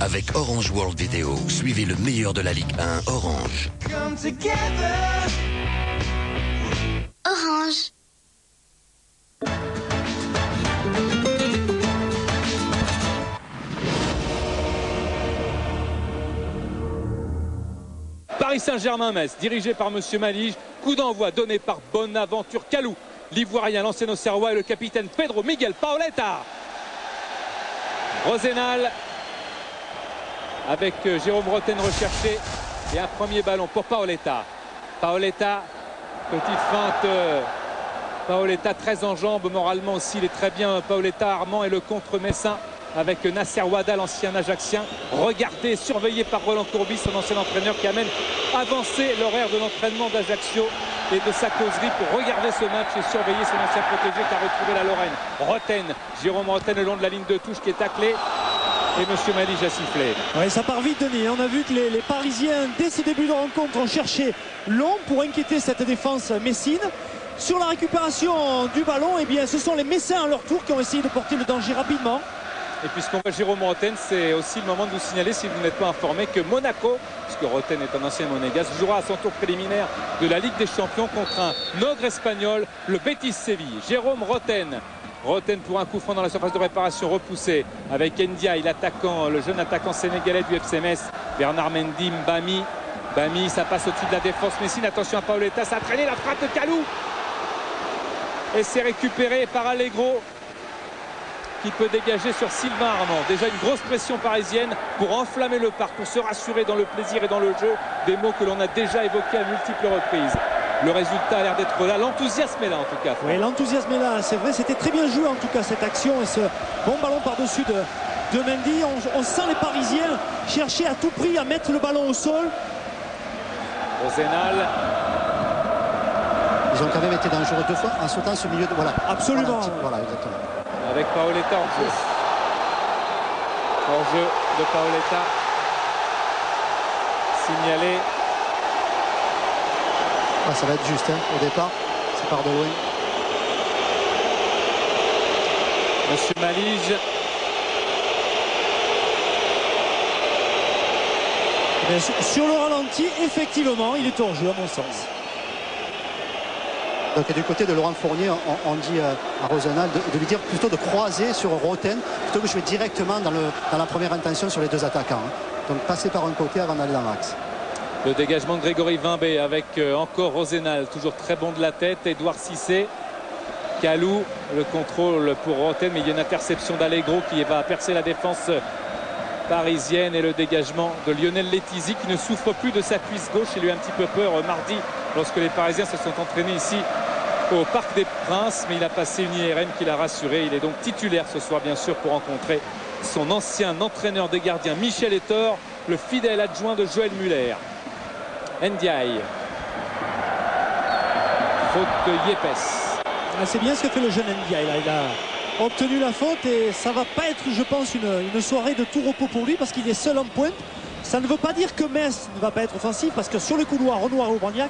Avec Orange World Video, suivez le meilleur de la Ligue 1 Orange. Orange. Paris Saint-Germain-Metz, dirigé par Monsieur Malige. Coup d'envoi donné par Bonaventure Kalou, l'Ivoirien, l'ancien Auxerrois, et le capitaine Pedro Miguel Paoletta. Rosenal avec Jérôme Rotten recherché. Et un premier ballon pour Paoletta. Paoletta, petite feinte. Paoletta très en jambes, moralement aussi, il est très bien. Paoletta, Armand, et le contre messin avec Nasser Ouada, l'ancien Ajaxien, regardé, surveillé par Roland Courbis, son ancien entraîneur, qui amène avancer l'horaire de l'entraînement d'Ajaccio et de sa causerie pour regarder ce match et surveiller son ancien protégé qui a retrouvé la Lorraine. Rotten, Jérôme Rotten le long de la ligne de touche qui est taclé. Et Monsieur Malige a sifflé. Oui, ça part vite, Denis. On a vu que les Parisiens, dès ce début de rencontre, ont cherché long pour inquiéter cette défense messine. Sur la récupération du ballon, eh bien, ce sont les Messins à leur tour qui ont essayé de porter le danger rapidement. Et puisqu'on voit Jérôme Rotten, c'est aussi le moment de vous signaler, si vous n'êtes pas informé, que Monaco, puisque Rotten est un ancien monégasque, jouera à son tour préliminaire de la Ligue des Champions contre un ogre espagnol, le Betis Séville. Jérôme Rotten. Rotten pour un coup franc dans la surface de réparation, repoussé avec Ndiaye, l'attaquant, le jeune attaquant sénégalais du FC Metz. Bernard Mendy, Bami, ça passe au-dessus de la défense messine. Attention à Paoletta, ça a traîné la frappe de Kalou. Et c'est récupéré par Allegro, qui peut dégager sur Sylvain Armand. Déjà une grosse pression parisienne pour enflammer le parc, pour se rassurer dans le plaisir et dans le jeu. Des mots que l'on a déjà évoqués à multiples reprises. Le résultat a l'air d'être là. L'enthousiasme est là en tout cas. Oui, l'enthousiasme est là. C'est vrai, c'était très bien joué en tout cas cette action. Et ce bon ballon par-dessus de Mendy. On sent les Parisiens chercher à tout prix à mettre le ballon au sol. Rosenal. Ils ont quand même été dangereux deux fois en sautant ce milieu de... Voilà. Absolument. Voilà, exactement. Avec Paoletta en jeu. En jeu de Paoletta. Signalé. Ah, ça va être juste hein, au départ. Ça part de loin. Monsieur Malige. Sur le ralenti, effectivement, il est hors jeu à mon sens. Donc du côté de Laurent Fournier, on dit à Rosenal de lui dire plutôt de croiser sur Rotten plutôt que de jouer directement dans la première intention sur les deux attaquants. Hein. Donc passer par un côté avant d'aller dans l'axe. Le dégagement de Grégory Vimbé avec encore Rosenal, toujours très bon de la tête. Edouard Cissé, Kalou, le contrôle pour Rotten, mais il y a une interception d'Allegro qui va percer la défense parisienne, et le dégagement de Lionel Letizy qui ne souffre plus de sa cuisse gauche. Il a eu un petit peu peur mardi lorsque les Parisiens se sont entraînés ici au Parc des Princes, mais il a passé une IRM qui l'a rassuré. Il est donc titulaire ce soir bien sûr pour rencontrer son ancien entraîneur des gardiens Michel Etor, le fidèle adjoint de Joël Muller. Ndiaye, faute de Yepes. C'est bien ce que fait le jeune Ndiaye là. Il a obtenu la faute et ça va pas être, je pense, une soirée de tout repos pour lui parce qu'il est seul en pointe. Ça ne veut pas dire que Metz ne va pas être offensif parce que sur le couloir, Renoir et Aubagnac,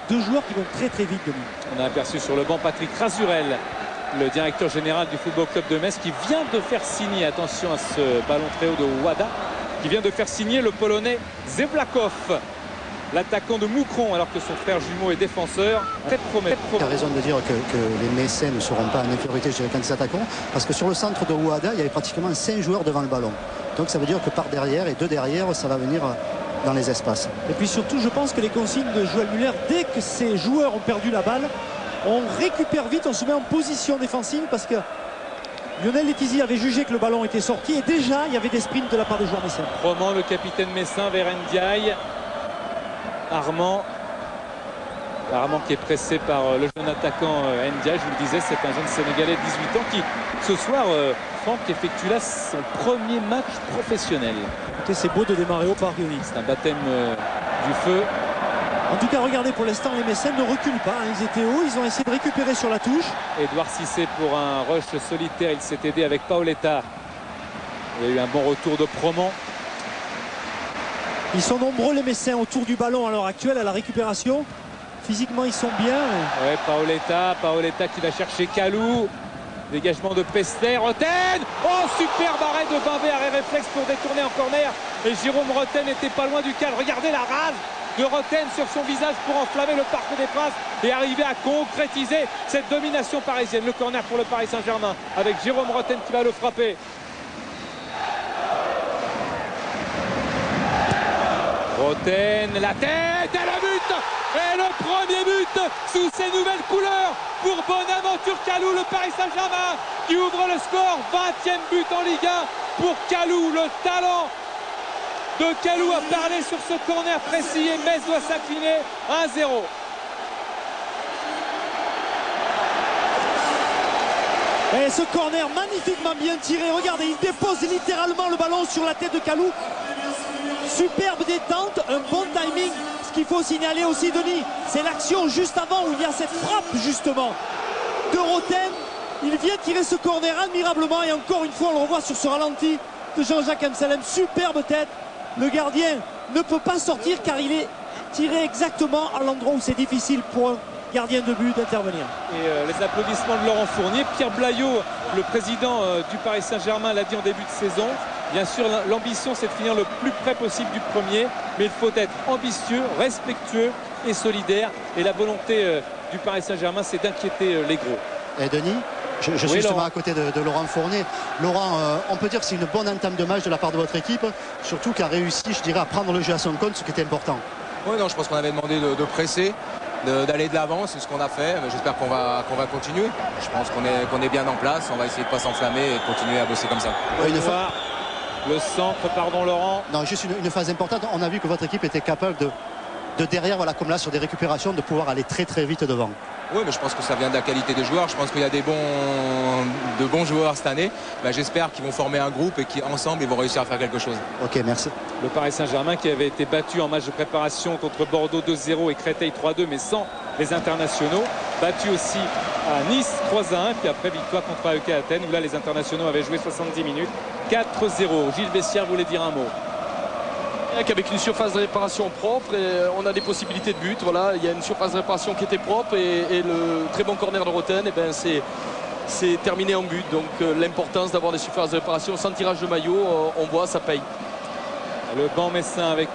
deux joueurs qui vont très très vite de lui. On a aperçu sur le banc Patrick Razurel, le directeur général du Football Club de Metz, qui vient de faire signer, attention à ce ballon très haut de Ouada, qui vient de faire signer le Polonais Zewlakov, l'attaquant de Moucron, alors que son frère jumeau est défenseur. Très prometteur. Il a raison de dire que les Messins ne seront pas en infériorité chez les candidats attaquants, parce que sur le centre de Ouada, il y avait pratiquement 5 joueurs devant le ballon. Donc ça veut dire que par derrière et deux derrière, ça va venir dans les espaces. Et puis surtout, je pense que les consignes de Joël Muller, dès que ces joueurs ont perdu la balle, on récupère vite, on se met en position défensive parce que Lionel Letizy avait jugé que le ballon était sorti et déjà il y avait des sprints de la part des joueurs messins. Roman, le capitaine messin, vers Ndiaye. Armand qui est pressé par le jeune attaquant Ndiaye. Je vous le disais, c'est un jeune Sénégalais de 18 ans qui, ce soir, Franck, effectue là son premier match professionnel. Écoutez, c'est beau de démarrer au Parc Uni. C'est un baptême du feu. En tout cas, regardez, pour l'instant, les Messins ne reculent pas. Ils étaient hauts, ils ont essayé de récupérer sur la touche. Edouard Cissé pour un rush solitaire. Il s'est aidé avec Paoletta. Il y a eu un bon retour de Proman. Ils sont nombreux les Messins autour du ballon à l'heure actuelle à la récupération. Physiquement ils sont bien. Ouais, Paoletta qui va chercher Kalou. Dégagement de Pestler, Roten. Oh, superbe arrêt de Bimbé, arrêt réflexe pour détourner en corner. Et Jérôme Roten n'était pas loin du cadre. Regardez la rage de Roten sur son visage pour enflammer le Parc des Princes et arriver à concrétiser cette domination parisienne. Le corner pour le Paris Saint-Germain avec Jérôme Roten qui va le frapper. Roten, la tête et le but. Et le premier but sous ces nouvelles couleurs pour Bonaventure Kalou, le Paris Saint-Germain qui ouvre le score. 20e but en Ligue 1 pour Kalou. Le talent de Kalou a parlé sur ce corner précis et Metz doit s'incliner 1-0. Et ce corner magnifiquement bien tiré. Regardez, il dépose littéralement le ballon sur la tête de Kalou. Superbe détente, un bon timing. Ce qu'il faut signaler aussi, Denis, c'est l'action juste avant où il y a cette frappe justement de Roten. Il vient tirer ce corner admirablement et encore une fois on le revoit sur ce ralenti de Jean-Jacques Amsalem. Superbe tête. Le gardien ne peut pas sortir car il est tiré exactement à l'endroit où c'est difficile pour un gardien de but d'intervenir. Et les applaudissements de Laurent Fournier. Pierre Blaillot, le président du Paris Saint-Germain, l'a dit en début de saison. Bien sûr, l'ambition, c'est de finir le plus près possible du premier, mais il faut être ambitieux, respectueux et solidaire. Et la volonté du Paris Saint-Germain, c'est d'inquiéter les gros. Et Denis, je suis justement à côté de Laurent Fournier. Laurent, on peut dire que c'est une bonne entame de match de la part de votre équipe, surtout qui a réussi, je dirais, à prendre le jeu à son compte, ce qui était important. Oui, non, je pense qu'on avait demandé de presser, d'aller de l'avant, c'est ce qu'on a fait. J'espère qu'on va continuer. Je pense qu'on est bien en place, on va essayer de ne pas s'enflammer et de continuer à bosser comme ça. Le centre, pardon Laurent. Non, juste une phase importante. On a vu que votre équipe était capable de derrière, voilà, comme là sur des récupérations, de pouvoir aller très très vite devant. Oui, mais je pense que ça vient de la qualité des joueurs. Je pense qu'il y a de bons joueurs cette année. J'espère qu'ils vont former un groupe et qu'ensemble ils vont réussir à faire quelque chose. Ok, merci. Le Paris Saint-Germain qui avait été battu en match de préparation contre Bordeaux 2-0 et Créteil 3-2, mais sans les internationaux. Battu aussi à Nice 3-1, puis après victoire contre AEK Athènes où là les internationaux avaient joué 70 minutes. 4-0. Gilles Bessière voulait dire un mot. Avec une surface de réparation propre et on a des possibilités de but. Voilà, il y a une surface de réparation qui était propre et le très bon corner de Roten, et ben c'est terminé en but. Donc l'importance d'avoir des surfaces de réparation sans tirage de maillot, on voit, ça paye. Le banc messin avec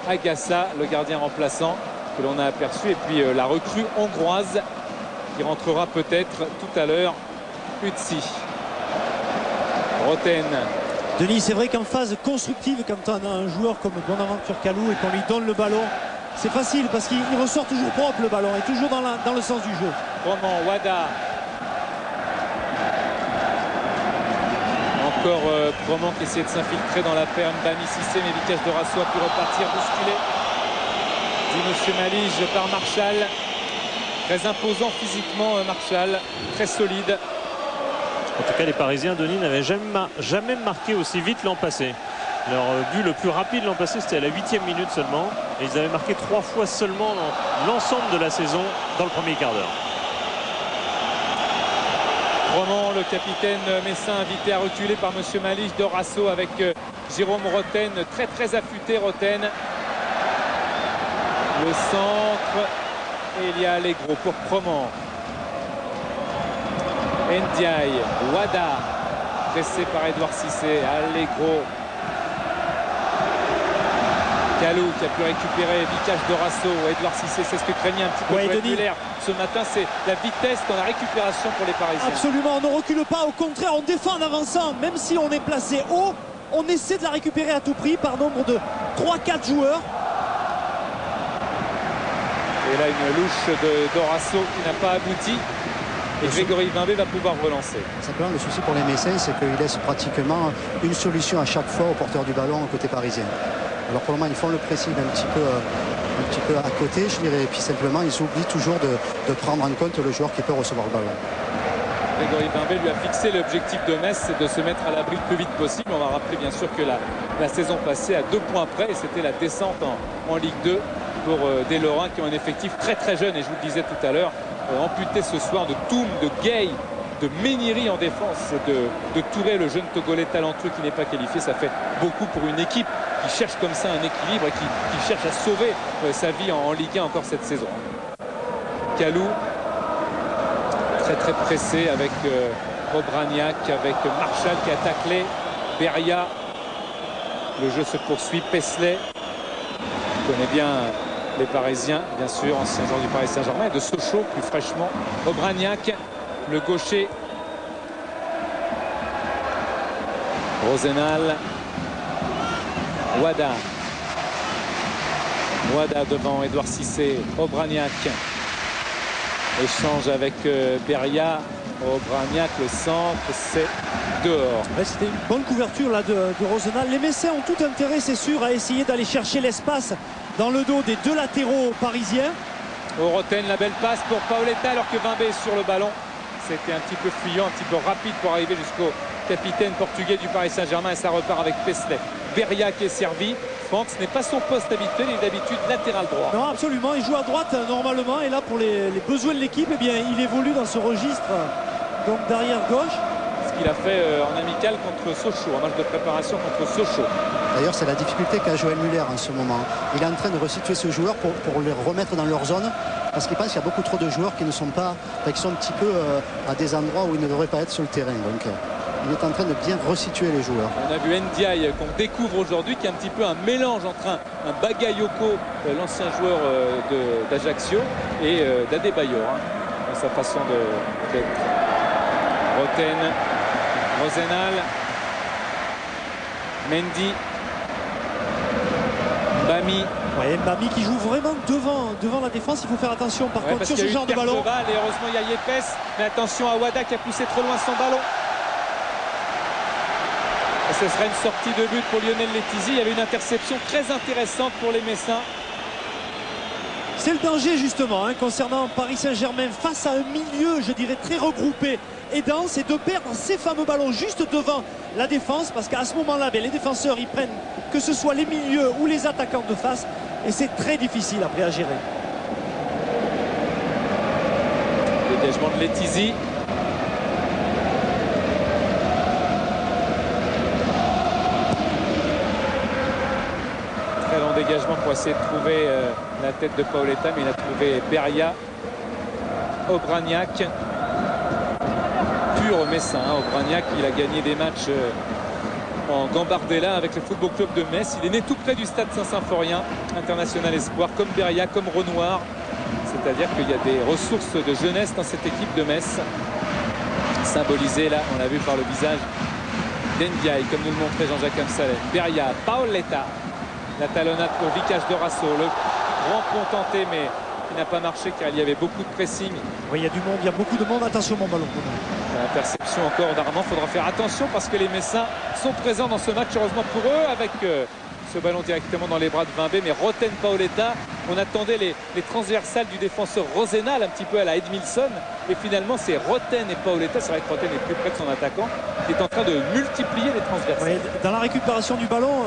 Agassa, le gardien remplaçant que l'on a aperçu, et puis la recrue hongroise qui rentrera peut-être tout à l'heure, Utsi. Roten. Denis, c'est vrai qu'en phase constructive, quand on a un joueur comme Bonaventure Kalou et qu'on lui donne le ballon, c'est facile parce qu'il ressort toujours propre le ballon et toujours dans le sens du jeu. Roman, Wada. Encore Roman qui essaie de s'infiltrer dans la perme. Bami Cissé, mais Vicage de Rasso a pu repartir bousculé. Dit Monsieur Malige par Marchal. Très imposant physiquement Marchal, très solide. En tout cas, les Parisiens, Denis, n'avaient jamais marqué aussi vite l'an passé. Leur but le plus rapide l'an passé, c'était à la 8e minute seulement. Et ils avaient marqué 3 fois seulement dans l'ensemble de la saison dans le premier quart d'heure. Roman, le capitaine messin, invité à reculer par Monsieur Malige de Rasso avec Jérôme Roten, très affûté Roten. Le centre, et il y a Allegro pour Roman. Ndiaye, Wada, pressé par Edouard Cissé, Allegro. Kalou qui a pu récupérer Vicage de Rasso, Edouard Cissé, c'est ce que craignait un petit peu Muller ce matin, c'est la vitesse dans la récupération pour les Parisiens. Absolument, on ne recule pas, au contraire on défend en avançant, même si on est placé haut, on essaie de la récupérer à tout prix par nombre de 3-4 joueurs. Et là une louche de Dorasso qui n'a pas abouti. Et Grégory Bimbé va pouvoir relancer. Simplement, le souci pour les Messins, c'est qu'ils laissent pratiquement une solution à chaque fois au porteur du ballon côté parisien. Alors pour le moment, ils font le pressing un petit peu à côté, je dirais. Et puis simplement, ils oublient toujours de prendre en compte le joueur qui peut recevoir le ballon. Grégory Bimbé lui a fixé l'objectif de Metz, c'est de se mettre à l'abri le plus vite possible. On va rappeler bien sûr que la saison passée à 2 points près, et c'était la descente en Ligue 2 pour des Lorrains qui ont un effectif très jeune. Et je vous le disais tout à l'heure, amputé ce soir de Toum, de Gay, de Méniri en défense, de Touré, le jeune Togolais talentueux qui n'est pas qualifié. Ça fait beaucoup pour une équipe qui cherche comme ça un équilibre et qui cherche à sauver sa vie en Ligue 1 encore cette saison. Kalou, très pressé avec Obraniak avec Marshall qui a taclé Beria. Le jeu se poursuit. Paisley connaît bien les Parisiens, bien sûr, ancien joueur du Paris Saint-Germain, et de Sochaux plus fraîchement. Obraniak, le gaucher. Rosenal. Wada devant Edouard Cissé. Obraniak. Échange avec Beria. Obraniak, le centre, c'est dehors. Ouais, c'était une bonne couverture là de Rosenal. Les Messins ont tout intérêt, c'est sûr, à essayer d'aller chercher l'espace dans le dos des deux latéraux parisiens. Roten, la belle passe pour Paoletta alors que Vimbé est sur le ballon. C'était un petit peu fuyant, un petit peu rapide pour arriver jusqu'au capitaine portugais du Paris Saint-Germain, et ça repart avec Paisley. Beria qui est servi. Franck, ce n'est pas son poste habituel, il est d'habitude latéral droit. Non, absolument, il joue à droite normalement, et là pour les besoins de l'équipe, eh bien, il évolue dans ce registre donc d'arrière gauche. Ce qu'il a fait en amical contre Sochaux, en match de préparation contre Sochaux. D'ailleurs, c'est la difficulté qu'a Joël Muller en ce moment. Il est en train de resituer ce joueur pour les remettre dans leur zone, parce qu'il pense qu'il y a beaucoup trop de joueurs qui ne sont pas, qui sont un petit peu à des endroits où ils ne devraient pas être sur le terrain. Donc il est en train de bien resituer les joueurs. On a vu Ndiaye qu'on découvre aujourd'hui, qui est un petit peu un mélange entre un Bagayoko, l'ancien joueur d'Ajaccio, et d'Adebayor, dans sa façon d'être. Roten, Rosenal, Mendy, Mbami. Ouais, Mbami qui joue vraiment devant la défense. Il faut faire attention par contre sur ce genre de ballon. Et heureusement il y a Yepes, mais attention à Wada qui a poussé trop loin son ballon. Et ce serait une sortie de but pour Lionel Letizy. Il y avait une interception très intéressante pour les Messins. C'est le danger justement concernant Paris Saint-Germain face à un milieu, je dirais, très regroupé et dense, et de perdre ces fameux ballons juste devant la défense, parce qu'à ce moment-là, les défenseurs ils prennent que ce soit les milieux ou les attaquants de face, et c'est très difficile après à gérer. Dégagement de Letizy. Très long dégagement pour essayer de trouver la tête de Paoletta, mais il a trouvé Beria. Obraniak, pur Messin. Obraniak, il a gagné des matchs en Gambardella avec le Football Club de Metz. Il est né tout près du stade Saint-Symphorien, international espoir, comme Beria, comme Renoir. C'est-à-dire qu'il y a des ressources de jeunesse dans cette équipe de Metz, symbolisée là, on l'a vu par le visage d'Ndiaye, comme nous le montrait Jean-Jacques Amsalem. Beria, Paoletta, la talonnade pour Vicage Dorasso, le grand pont tenté, mais qui n'a pas marché car il y avait beaucoup de pressing. Oui, il y a du monde, il y a beaucoup de monde. Attention mon ballon. Interception encore d'Armand, il faudra faire attention parce que les Messins sont présents dans ce match, heureusement pour eux, avec ce ballon directement dans les bras de Vimbé. Mais Roten, Paoletta, on attendait les transversales du défenseur Rosenal un petit peu à la Edmilson, et finalement c'est Roten et Paoletta. C'est vrai que Roten est plus près de son attaquant, qui est en train de multiplier les transversales. Oui, dans la récupération du ballon,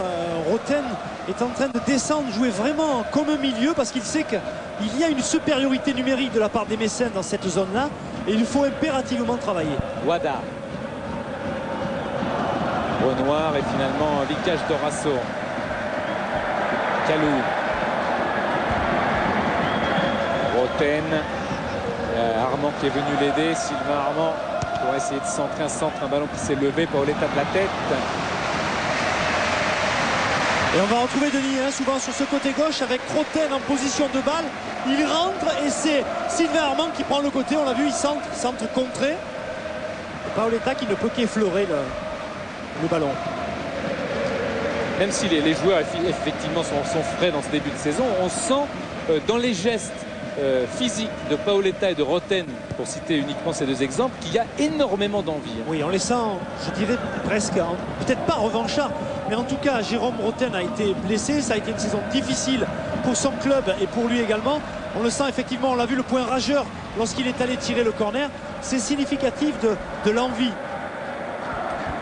Roten est en train de descendre, jouer vraiment comme un milieu, parce qu'il sait qu'il y a une supériorité numérique de la part des Messins dans cette zone-là, et il faut impérativement travailler. Wada, Renoir, et finalement Vicage Dorasso. Kalou, Roten, Armand qui est venu l'aider, Sylvain Armand pour essayer de centrer un ballon qui s'est levé, Paoletta de la tête. Et on va retrouver Denis souvent sur ce côté gauche avec Roten en position de balle. Il rentre et c'est Sylvain Armand qui prend le côté, on l'a vu, il centre contré. Et Paoletta qui ne peut qu'effleurer le ballon. Même si les joueurs effectivement sont frais dans ce début de saison, on sent dans les gestes physiques de Paoletta et de Roten, pour citer uniquement ces deux exemples, qu'il y a énormément d'envie. Oui, on les sent, je dirais presque, peut-être pas revanchard, mais en tout cas Jérôme Roten a été blessé, ça a été une saison difficile pour son club et pour lui également. On le sent effectivement, on l'a vu, le point rageur lorsqu'il est allé tirer le corner, c'est significatif de l'envie.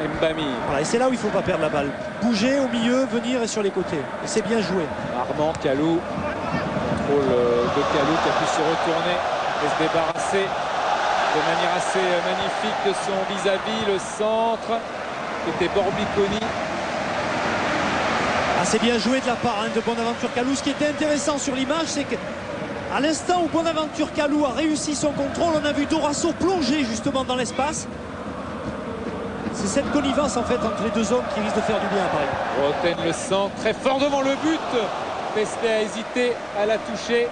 Mbami. Voilà, et c'est là où il ne faut pas perdre la balle. Bouger au milieu, venir et sur les côtés. Et c'est bien joué. Armand, Kalou. Contrôle de Kalou qui a pu se retourner et se débarrasser de manière assez magnifique de son vis-à-vis. Le centre qui était Borbiconi. Ah, c'est bien joué de la part de Bonaventure Kalou. Ce qui était intéressant sur l'image, c'est qu'à l'instant où Bonaventure Kalou a réussi son contrôle, on a vu Dorasso plonger justement dans l'espace. C'est cette connivence en fait entre les deux hommes qui risque de faire du bien à Paris. Roten le centre très fort devant le but. Pesley a hésité à la toucher.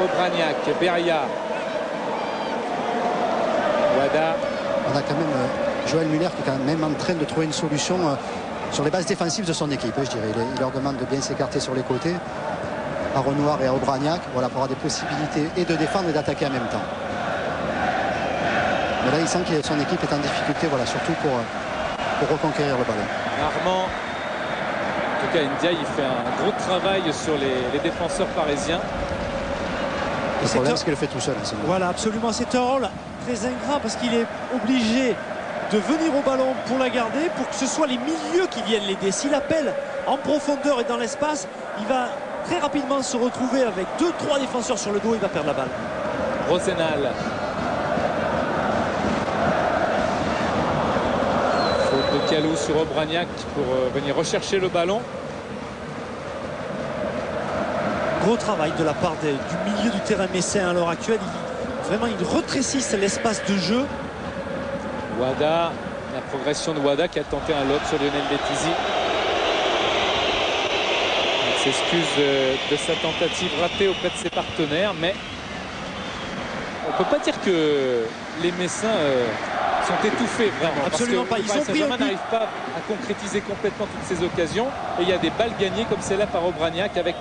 Obraniak, Beria, Wada. On a quand même Joël Muller qui est quand même en train de trouver une solution sur les bases défensives de son équipe, je dirais. Il leur demande de bien s'écarter sur les côtés à Renoir et à Obraniak, voilà, pour avoir des possibilités et de défendre et d'attaquer en même temps. Mais là, il sent que son équipe est en difficulté, voilà, surtout pour reconquérir le ballon. Armand, en tout cas Ndiaye, il fait un gros travail sur les défenseurs parisiens. Le problème, c'est qu'il le fait tout seul. Voilà, absolument. C'est un rôle très ingrat parce qu'il est obligé de venir au ballon pour la garder, pour que ce soit les milieux qui viennent l'aider. S'il appelle en profondeur et dans l'espace, il va très rapidement se retrouver avec 2-3 défenseurs sur le dos, il va perdre la balle. Rosenal. Faute de Kalou sur Obraniak pour venir rechercher le ballon. Gros travail de la part du milieu du terrain messin à l'heure actuelle. Vraiment, ils rétrécissent l'espace de jeu. Wada, la progression de Wada qui a tenté un lob sur Lionel Bettizy. Il s'excuse de sa tentative ratée auprès de ses partenaires, mais on ne peut pas dire que les Messins sont étouffés vraiment. Absolument pas. Ils ont pris n'arrive pas à concrétiser complètement toutes ces occasions. Et il y a des balles gagnées comme celle-là par Obraniak avec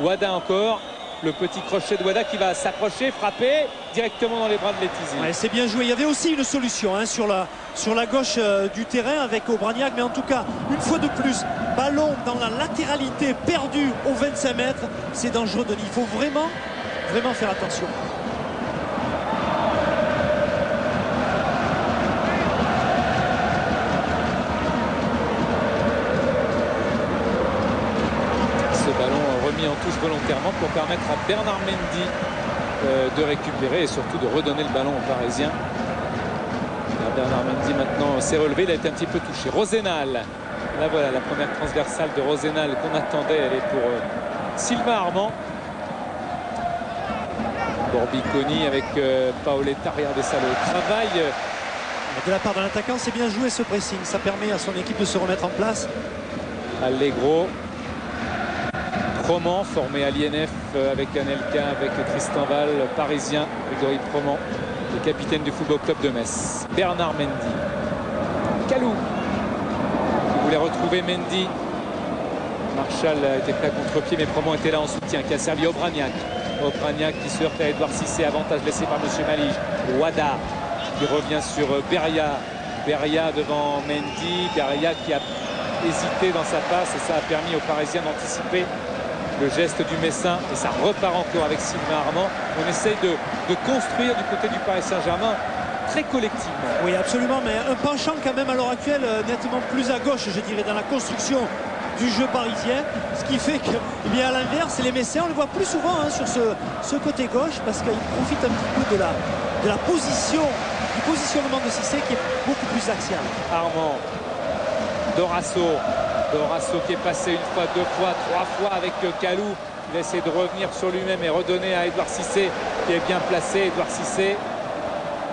Wada encore. Le petit crochet de Wada qui va s'approcher, frapper directement dans les bras de Letizia. Ouais, c'est bien joué. Il y avait aussi une solution sur la gauche du terrain avec Obraniak. Mais en tout cas, une fois de plus, ballon dans la latéralité perdu aux 25 mètres. C'est dangereux, Denis. Il faut vraiment faire attention. En touche volontairement pour permettre à Bernard Mendy de récupérer et surtout de redonner le ballon aux Parisiens. Bernard Mendy maintenant s'est relevé, il a été un petit peu touché. Rosenal, là voilà la première transversale de Rosenal qu'on attendait, elle est pour Sylvain Armand. Borbiconi avec Paoletta, regardez ça, le travail de la part de l'attaquant, c'est bien joué ce pressing, ça permet à son équipe de se remettre en place. Allegro, Proman formé à l'INF avec Anelka, avec Tristan Val, parisien, Grégory Proman, le capitaine du Football Club de Metz. Bernard Mendy, Kalou qui voulait retrouver Mendy. Marshall était prêt à contre-pied, mais Proman était là en soutien, qui a servi Obraniak. Obraniak qui se heurte à Edouard Cissé, avantage laissé par M. Malige. Wada qui revient sur Beria. Beria devant Mendy, Beria qui a hésité dans sa passe et ça a permis aux Parisiens d'anticiper le geste du Messin et ça repart encore avec Sylvain Armand. On essaye de construire du côté du Paris Saint-Germain très collectivement. Oui, absolument, mais un penchant quand même à l'heure actuelle nettement plus à gauche, je dirais, dans la construction du jeu parisien, ce qui fait que, eh bien, à l'inverse, les Messins, on le voit plus souvent sur ce côté gauche parce qu'ils profitent un petit peu de la position, du positionnement de Cissé qui est beaucoup plus axial. Armand, Dorasso qui est passé une fois, deux fois, trois fois avec Kalou. Il va essayer de revenir sur lui-même et redonner à Edouard Cissé qui est bien placé. Edouard Cissé,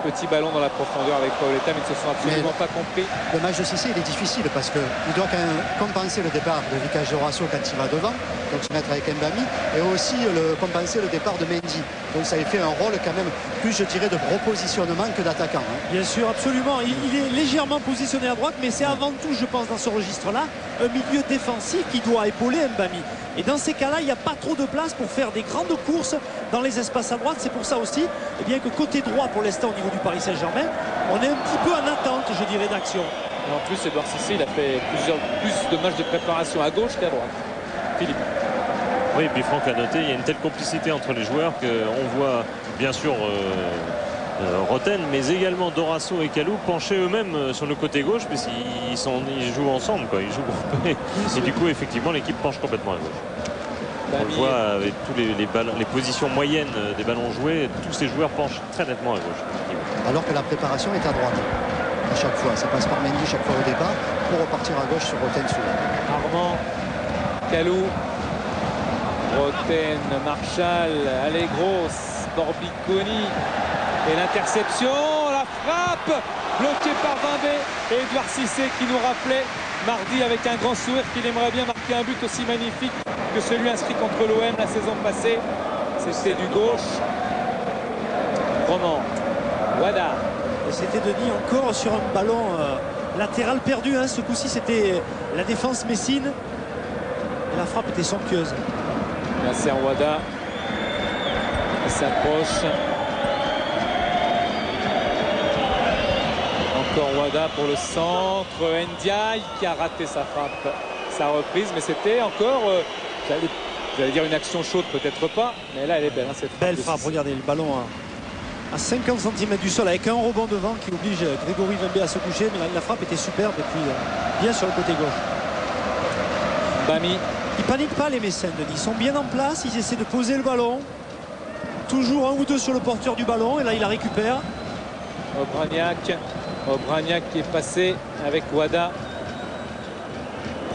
petit ballon dans la profondeur avec Paoletta, mais ils ne se sont absolument pas compris. Le match de Cissé, il est difficile parce qu'il doit quand même compenser le départ de Vicage Dorasso quand il va devant, donc se mettre avec Mbami, et aussi compenser le départ de Mendy. Donc ça fait un rôle quand même plus, je dirais, de repositionnement que d'attaquant. Bien sûr, absolument. Il est légèrement positionné à droite, mais c'est avant tout, je pense, dans ce registre-là, un milieu défensif qui doit épauler Mbami. Et dans ces cas-là, il n'y a pas trop de place pour faire des grandes courses dans les espaces à droite. C'est pour ça aussi que côté droit, pour l'instant, au niveau du Paris Saint-Germain, on est un petit peu en attente, je dirais, d'action. En plus, Edouard Cissé, il a fait plus de matchs de préparation à gauche qu'à droite. Philippe. Oui, et puis Franck a noté, il y a une telle complicité entre les joueurs qu'on voit bien sûr Roten, mais également Dorasso et Kalou penchés eux-mêmes sur le côté gauche, puisqu'ils jouent ensemble, quoi. Ils jouent groupés. Et du coup, effectivement, l'équipe penche complètement à gauche. On le voit avec tous les positions moyennes des ballons joués, tous ces joueurs penchent très nettement à gauche. Alors que la préparation est à droite. À chaque fois, ça passe par Mendy chaque fois au départ pour repartir à gauche sur Roten souvent. Armand, Kalou, Roten, Marshall, Allegro, Borbiconi et l'interception, la frappe bloquée par Vimbé et Edouard Cissé qui nous rappelait mardi avec un grand sourire qu'il aimerait bien marquer un but aussi magnifique que celui inscrit contre l'OM la saison passée. C'était du gauche. Roman, Wada. Et c'était Denis encore sur un ballon latéral perdu. Hein. Ce coup-ci, c'était la défense messine. Et la frappe était somptueuse. Nasser Wada s'approche. Encore Wada pour le centre. Ndiaye qui a raté sa frappe, sa reprise. Mais c'était encore, j'allais dire une action chaude, peut-être pas. Mais là, elle est belle. Hein, cette frappe. Belle frappe, regardez le ballon à 50 cm du sol avec un rebond devant qui oblige Grégory Vimbé à se coucher. Mais la frappe était superbe et puis bien sur le côté gauche. Bami. Ils paniquent pas les Messins, Denis. Ils sont bien en place. Ils essaient de poser le ballon. Toujours un ou deux sur le porteur du ballon. Et là, il la récupère. Obraniak qui est passé avec Wada.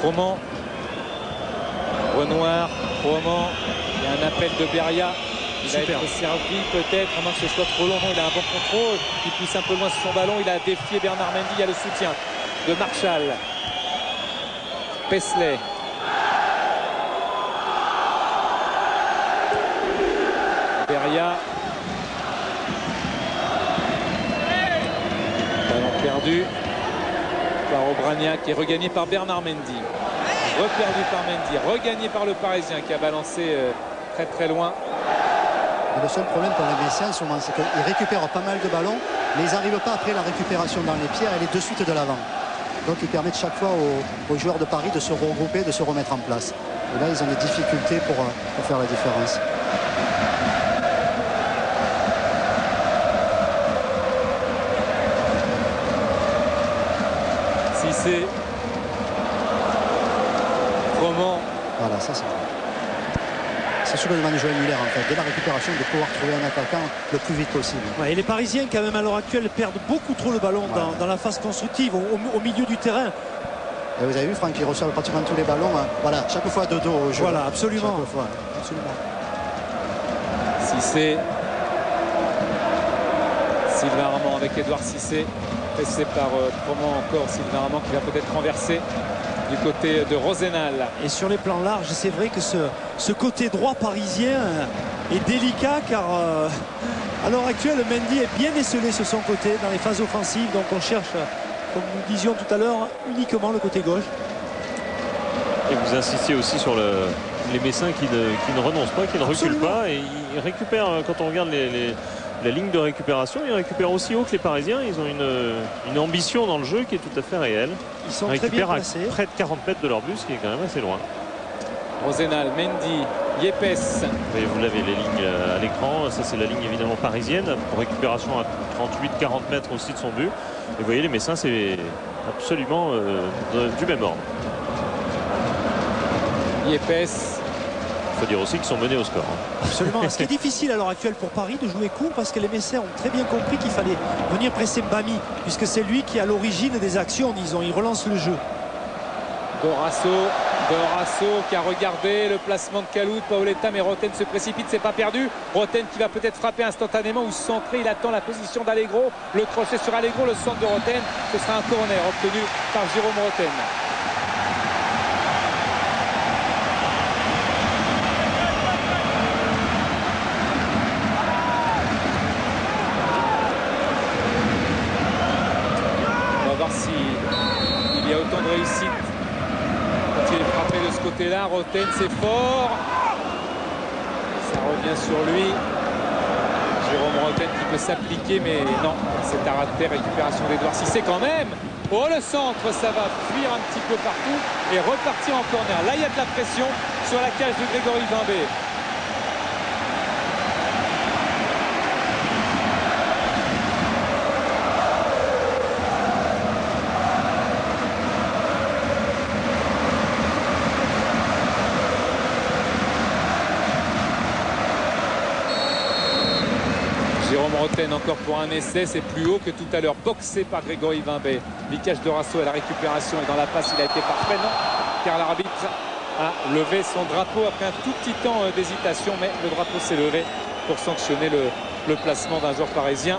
Roman. Renoir. Roman. Il y a un appel de Beria. Il va être servi peut-être, à moins que ce soit trop long. Non, il a un bon contrôle. Il pousse un peu loin sur son ballon. Il a défié Bernard Mendy. Il y a le soutien de Marshall. Paisley. Beria. Ballon perdu par Obraniak et regagné par Bernard Mendy. Reperdu par Mendy, regagné par le Parisien qui a balancé très très loin. Et le seul problème pour les Messiens, c'est qu'ils récupèrent pas mal de ballons, mais ils n'arrivent pas après la récupération dans les pieds à aller de suite de l'avant. Donc ils permettent chaque fois aux joueurs de Paris de se regrouper, de se remettre en place. Et là, ils ont des difficultés pour faire la différence. Cissé. Roman. Voilà, ça c'est... C'est ce que demande Joël Muller en fait, dès la récupération, de pouvoir trouver un attaquant le plus vite possible. Ouais, et les Parisiens quand même à l'heure actuelle perdent beaucoup trop le ballon dans la phase constructive, au milieu du terrain. Et vous avez vu Franck, il reçoit pratiquement tous les ballons, hein. Voilà, chaque fois de dos au jeu. Voilà, absolument. Absolument. Cissé. Sylvain Armand avec Edouard Cissé. Pressé par Roman encore, Sylvain Armand qui va peut-être renverser du côté de Rosenal. Et sur les plans larges, c'est vrai que ce côté droit parisien est délicat car à l'heure actuelle, Mendy est bien esselé sur son côté dans les phases offensives. Donc on cherche, comme nous disions tout à l'heure, uniquement le côté gauche. Et vous insistiez aussi sur les Messins qui ne renoncent pas, qui ne reculent pas. Et ils récupèrent, quand on regarde la ligne de récupération, ils récupèrent aussi haut que les Parisiens. Ils ont une ambition dans le jeu qui est tout à fait réelle. Ils sont très bien placés. À près de 40 mètres de leur but, ce qui est quand même assez loin. Rosenal, Mendy, Yepes. Et vous l'avez les lignes à l'écran. Ça, c'est la ligne évidemment parisienne. Pour récupération à 38-40 mètres aussi de son but. Et vous voyez, les Messins, c'est absolument du même ordre. Yepes. Il faut dire aussi qu'ils sont menés au score. Absolument. Ce qui est difficile à l'heure actuelle pour Paris de jouer court parce que les Messins ont très bien compris qu'il fallait venir presser Bami puisque c'est lui qui est à l'origine des actions, disons. Il relance le jeu. Dorasso qui a regardé le placement de Kaloud, Paoletta, mais Roten se précipite, c'est pas perdu. Roten qui va peut-être frapper instantanément ou centrer, il attend la position d'Allegro, le crochet sur Allegro, le centre de Roten, ce sera un corner obtenu par Jérôme Roten. S'il y a autant de réussite quand il est frappé de ce côté-là. Roten, c'est fort, ça revient sur lui. Jérôme Roten qui peut s'appliquer, mais non, c'est à rater. Récupération d'Edouard Cissé quand même. Oh, le centre, ça va fuir un petit peu partout et repartir en corner. Là, il y a de la pression sur la cage de Grégory Vimbé. Jérôme Roten encore pour un essai, c'est plus haut que tout à l'heure, boxé par Grégory Vimbé. Vicage de Rasso à la récupération et dans la passe il a été parfait, non, car l'arbitre a levé son drapeau après un tout petit temps d'hésitation, mais le drapeau s'est levé pour sanctionner le placement d'un joueur parisien.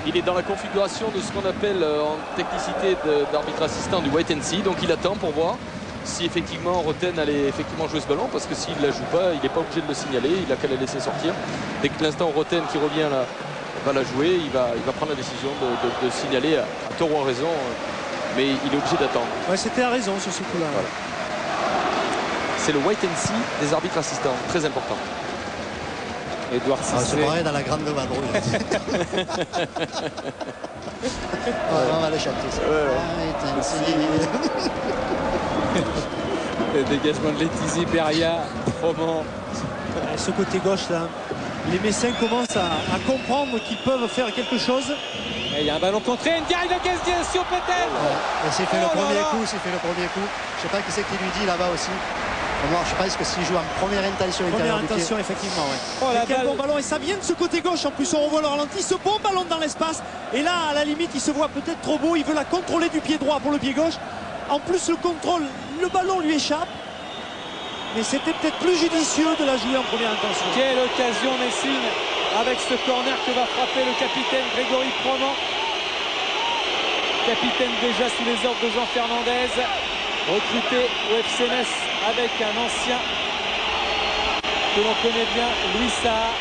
Il est dans la configuration de ce qu'on appelle en technicité d'arbitre assistant du wait and see. Donc il attend pour voir si effectivement Roten allait effectivement jouer ce ballon, parce que s'il ne la joue pas, il n'est pas obligé de le signaler, il n'a qu'à la laisser sortir. Dès que l'instant Roten qui revient là, va la jouer, il va prendre la décision de signaler à tort ou à raison, mais il est obligé d'attendre. Ouais, c'était à raison sur ce coup-là. Voilà. C'est le wait and see des arbitres assistants, très important. Edouard Cissé. C'est pareil dans la grande vadrouille. On va le chanter ça. Le dégagement de Letizy, Beria, Froment. Et ce côté gauche là, les Messins commencent à comprendre qu'ils peuvent faire quelque chose. Et il y a un ballon contré, une directe question peut-être. Et s'il fait le premier coup, je sais pas qui c'est qui lui dit là-bas aussi. Moi, je pense que s'il joue en première intention intérieure du pied. Première intention, effectivement, ouais. Oh, quel bon ballon, et ça vient de ce côté gauche. En plus, on revoit le ralenti, ce bon ballon dans l'espace. Et là, à la limite, il se voit peut-être trop beau. Il veut la contrôler du pied droit pour le pied gauche. En plus, le contrôle, le ballon lui échappe. Mais c'était peut-être plus judicieux de la jouer en première intention. Quelle occasion, Messine, avec ce corner que va frapper le capitaine Grégory Froment. Capitaine déjà sous les ordres de Jean Fernandez, recruté au FC Metz avec un ancien que l'on connaît bien, Louis Saha.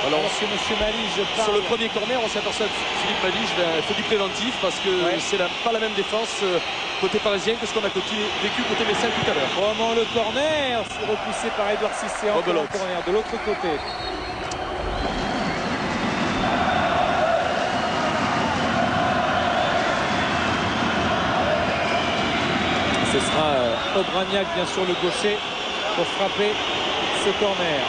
Alors, Monsieur Malige parle. Sur le premier corner, on s'aperçoit que Philippe Malige fait du préventif, parce que c'est pas la même défense côté parisien que ce qu'on a vécu côté Messin tout à l'heure. Vraiment le corner, c'est repoussé par Edouard Cissé. Encore le corner de l'autre côté. Ce sera Obraniak, bien sûr, le gaucher, pour frapper ce corner.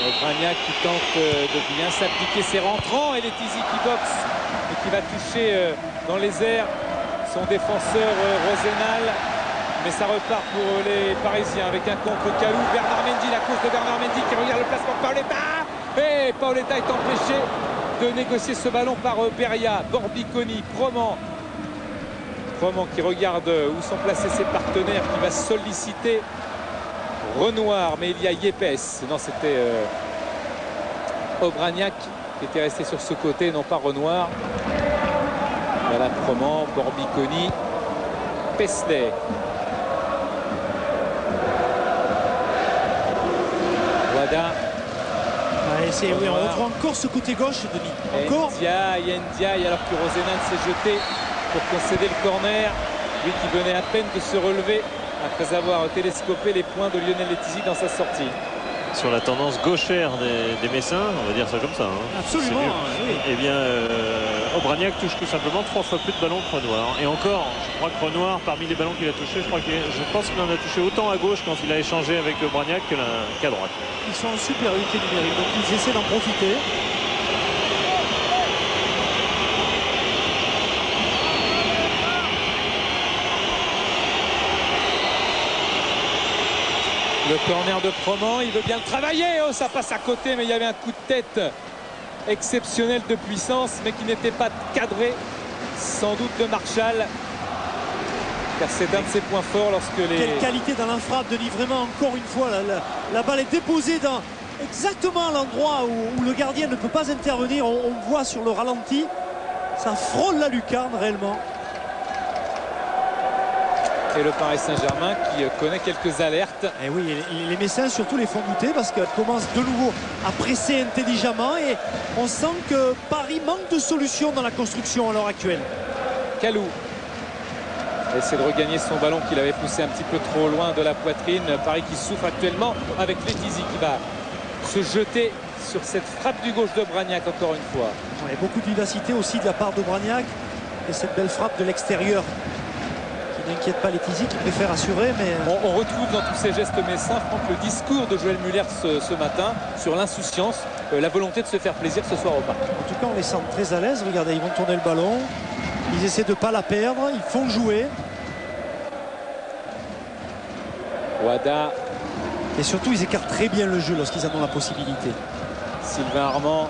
Obraniak qui tente de bien s'appliquer ses rentrants, et Letizy qui boxe et qui va toucher dans les airs son défenseur Rosenal. Mais ça repart pour les Parisiens avec un contre Kalou. Bernard Mendy, la course de Bernard Mendy qui regarde le placement de Paoletta. Et Paoletta est empêché de négocier ce ballon par Beria, Borbiconi, Froment. Froment qui regarde où sont placés ses partenaires, qui va solliciter Renoir, mais il y a Yepes. Non, c'était Obraniak qui était resté sur ce côté, non pas Renoir. Voilà Froment, Borbiconi, Pesley. Wada. Oui, on retrouve encore ce côté gauche, Denis. Encore. Ndiaye, alors que Rosenal s'est jeté pour concéder le corner. Lui qui venait à peine de se relever après avoir télescopé les points de Lionel Letizy dans sa sortie. Sur la tendance gauchère des Messins, on va dire ça comme ça. Hein. Absolument, oui. Eh bien, Obraniak touche tout simplement 3 fois plus de ballons que Renoir. Et encore, je crois que Renoir, parmi les ballons qu'il a touchés, je pense qu'il en a touché autant à gauche quand il a échangé avec Obraniak qu'à droite. Ils sont en supériorité numérique, donc ils essaient d'en profiter. Le corner de Froment, il veut bien le travailler. Oh, ça passe à côté, mais il y avait un coup de tête exceptionnel de puissance, mais qui n'était pas cadré. Sans doute de Marchal, car c'est un de ses points forts lorsque les... Quelle qualité dans la frappe, Denis. Vraiment, encore une fois, la balle est déposée dans exactement l'endroit où le gardien ne peut pas intervenir. On voit sur le ralenti, ça frôle la lucarne réellement. Et le Paris Saint-Germain qui connaît quelques alertes. Et oui, les Messins surtout les font douter parce qu'elles commencent de nouveau à presser intelligemment, et on sent que Paris manque de solutions dans la construction à l'heure actuelle. Kalou essaie de regagner son ballon qu'il avait poussé un petit peu trop loin de la poitrine. Paris qui souffre actuellement avec Letizy qui va se jeter sur cette frappe du gauche de Bragnac encore une fois. Il y a beaucoup de vivacité aussi de la part de Bragnac, et cette belle frappe de l'extérieur n'inquiète pas Letizy qui préfère assurer, mais... On retrouve dans tous ces gestes messins, Franck, le discours de Joël Muller ce matin sur l'insouciance, la volonté de se faire plaisir ce soir au parc. En tout cas, on les sent très à l'aise. Regardez, ils vont tourner le ballon, ils essaient de ne pas la perdre, ils font jouer. Wada. Et surtout, ils écartent très bien le jeu lorsqu'ils en ont la possibilité. Sylvain Armand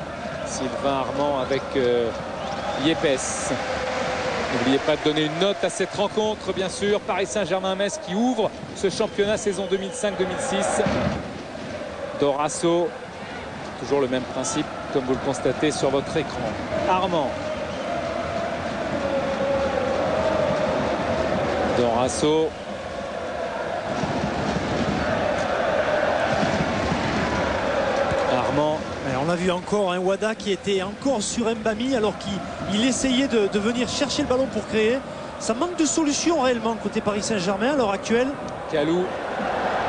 avec Yepes. N'oubliez pas de donner une note à cette rencontre, bien sûr. Paris Saint-Germain-Metz qui ouvre ce championnat saison 2005-2006. Dorasso, toujours le même principe, comme vous le constatez sur votre écran. Armand. Dorasso. Armand. On a vu encore un Wada qui était encore sur Mbami alors qu'il essayait de venir chercher le ballon pour créer. Ça manque de solution réellement côté Paris Saint-Germain à l'heure actuelle. Kalou,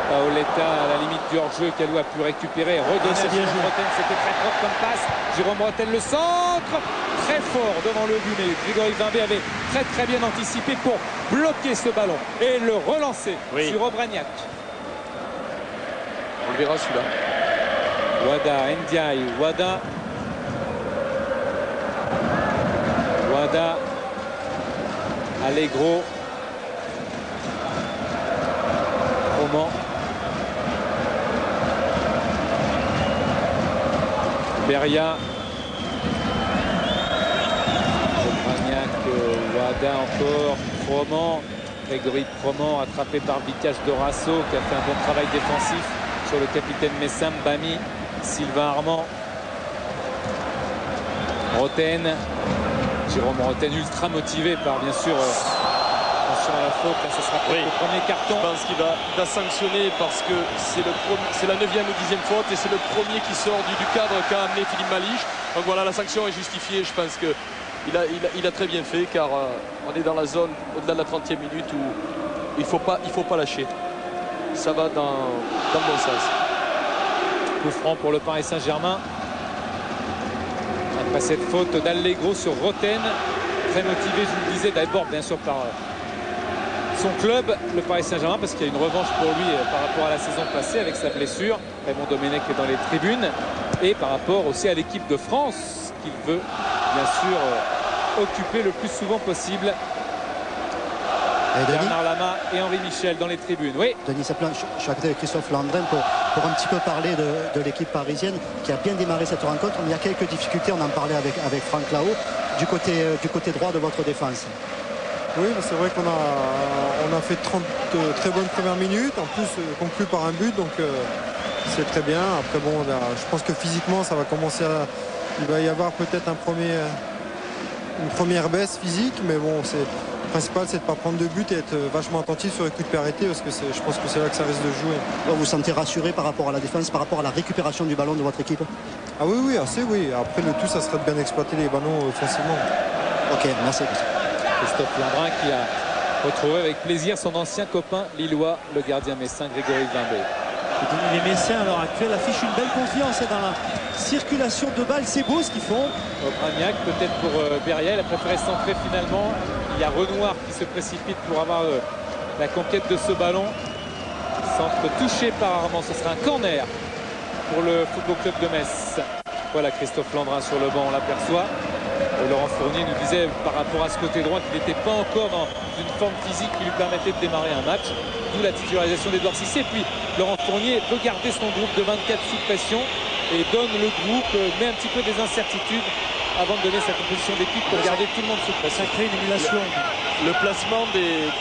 Paoletta à la limite du hors-jeu. Kalou a pu récupérer, redonner à Jérôme Rotten. C'était très propre comme passe. Jérôme Rotten le centre, très fort devant le but, mais Grégory Vimbé avait très bien anticipé pour bloquer ce ballon et le relancer sur Obraniak. On le verra celui-là. Wada, Ndiaye, Wada, Allegro, Roman, Beria, Obraniak, Wada encore, Froment, Grégory Froment attrapé par Vikash Dorasso qui a fait un bon travail défensif sur le capitaine Messam, Bami, Sylvain Armand, Roten, Jérôme Roten ultra motivé par bien sûr attention à la faute, là ce sera pour le premier carton. Je pense qu'il va sanctionner parce que c'est la 9e ou 10e faute et c'est le premier qui sort du cadre qu'a amené Philippe Malich. Donc voilà, la sanction est justifiée. Je pense qu'il a très bien fait car on est dans la zone au-delà de la 30e minute où il faut pas lâcher. Ça va dans le bon sens. Coup franc pour le Paris Saint-Germain. Après cette faute d'Allegro sur Roten, très motivé, je vous le disais, d'abord bien sûr par son club, le Paris Saint-Germain, parce qu'il y a une revanche pour lui par rapport à la saison passée avec sa blessure. Raymond Domenech est dans les tribunes. Et par rapport aussi à l'équipe de France qu'il veut bien sûr occuper le plus souvent possible. Bernard Lama et Henri Michel dans les tribunes. Oui. Denis Saplan, je suis à côté de Christophe Landrin pour un petit peu parler de l'équipe parisienne qui a bien démarré cette rencontre. Il y a quelques difficultés, on en parlait avec Franck Lao, du côté droit de votre défense. Oui, c'est vrai qu'on a fait 30 très bonnes premières minutes, en plus conclu par un but, donc c'est très bien. Après bon, je pense que physiquement ça va commencer il va y avoir peut-être une première baisse physique, mais bon, le principal c'est de ne pas prendre de but et être vachement attentif sur les coups de pied arrêtés parce que je pense que c'est là que ça risque de jouer. Vous vous sentez rassuré par rapport à la défense, par rapport à la récupération du ballon de votre équipe? Ah oui, assez oui. Après le tout ça serait de bien exploiter les ballons offensivement. Ok, merci. Christophe Landrin qui a retrouvé avec plaisir son ancien copain lillois, le gardien messin Grégory Vimbé. Les Messiens à l'heure actuelle affichent une belle confiance dans la circulation de balles. C'est beau ce qu'ils font. Obraniak peut-être pour Beria, il a préféré centrer finalement. Il y a Renoir qui se précipite pour avoir la conquête de ce ballon. Centre touché par Armand, ce sera un corner pour le Football Club de Metz. Voilà Christophe Landrin sur le banc, on l'aperçoit. Laurent Fournier nous disait par rapport à ce côté droit qu'il n'était pas encore dans une forme physique qui lui permettait de démarrer un match. D'où la titularisation d'Edouard Cissé. Puis Laurent Fournier veut garder son groupe de 24 sous pression et donne le groupe, met un petit peu des incertitudes avant de donner sa composition d'équipe pour garder tout le monde sous pression. Ça crée une émulation. Le placement des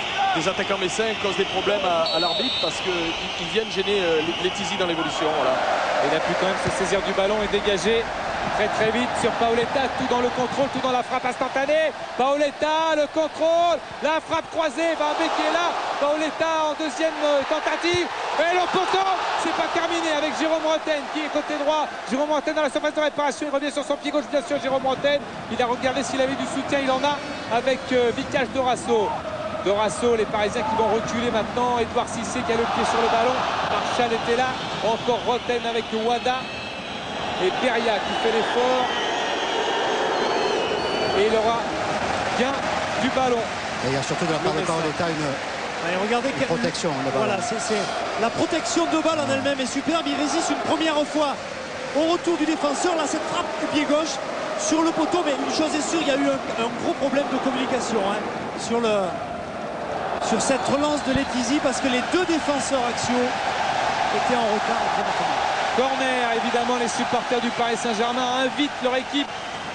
attaquants messins cause des problèmes à l'arbitre parce qu'ils viennent gêner Letizy dans l'évolution. Voilà. Il a pu quand même se saisir du ballon et dégager très vite sur Paoletta, tout dans le contrôle, tout dans la frappe instantanée. Paoletta, le contrôle, la frappe croisée, Vimbé qui est là, Paoletta en deuxième tentative, et le poteau, c'est pas terminé avec Jérôme Roten qui est côté droit. Jérôme Roten dans la surface de réparation, il revient sur son pied gauche, bien sûr Jérôme Roten, il a regardé s'il avait du soutien, il en a avec Vikash Dorasso. Les Parisiens qui vont reculer maintenant, Edouard Cissé qui a le pied sur le ballon, Marchal était là, encore Roten avec Wada. Et Beria qui fait l'effort. Et il aura bien du ballon. Et il y a surtout de la part de Paoletta regardez une protection. Voilà, la protection de balle en elle-même est superbe. Il résiste une première fois au retour du défenseur. Là, cette frappe du pied gauche sur le poteau. Mais une chose est sûre, il y a eu un gros problème de communication sur cette relance de Letizy parce que les deux défenseurs axiaux étaient en retard. Corner, évidemment, les supporters du Paris Saint-Germain invitent leur équipe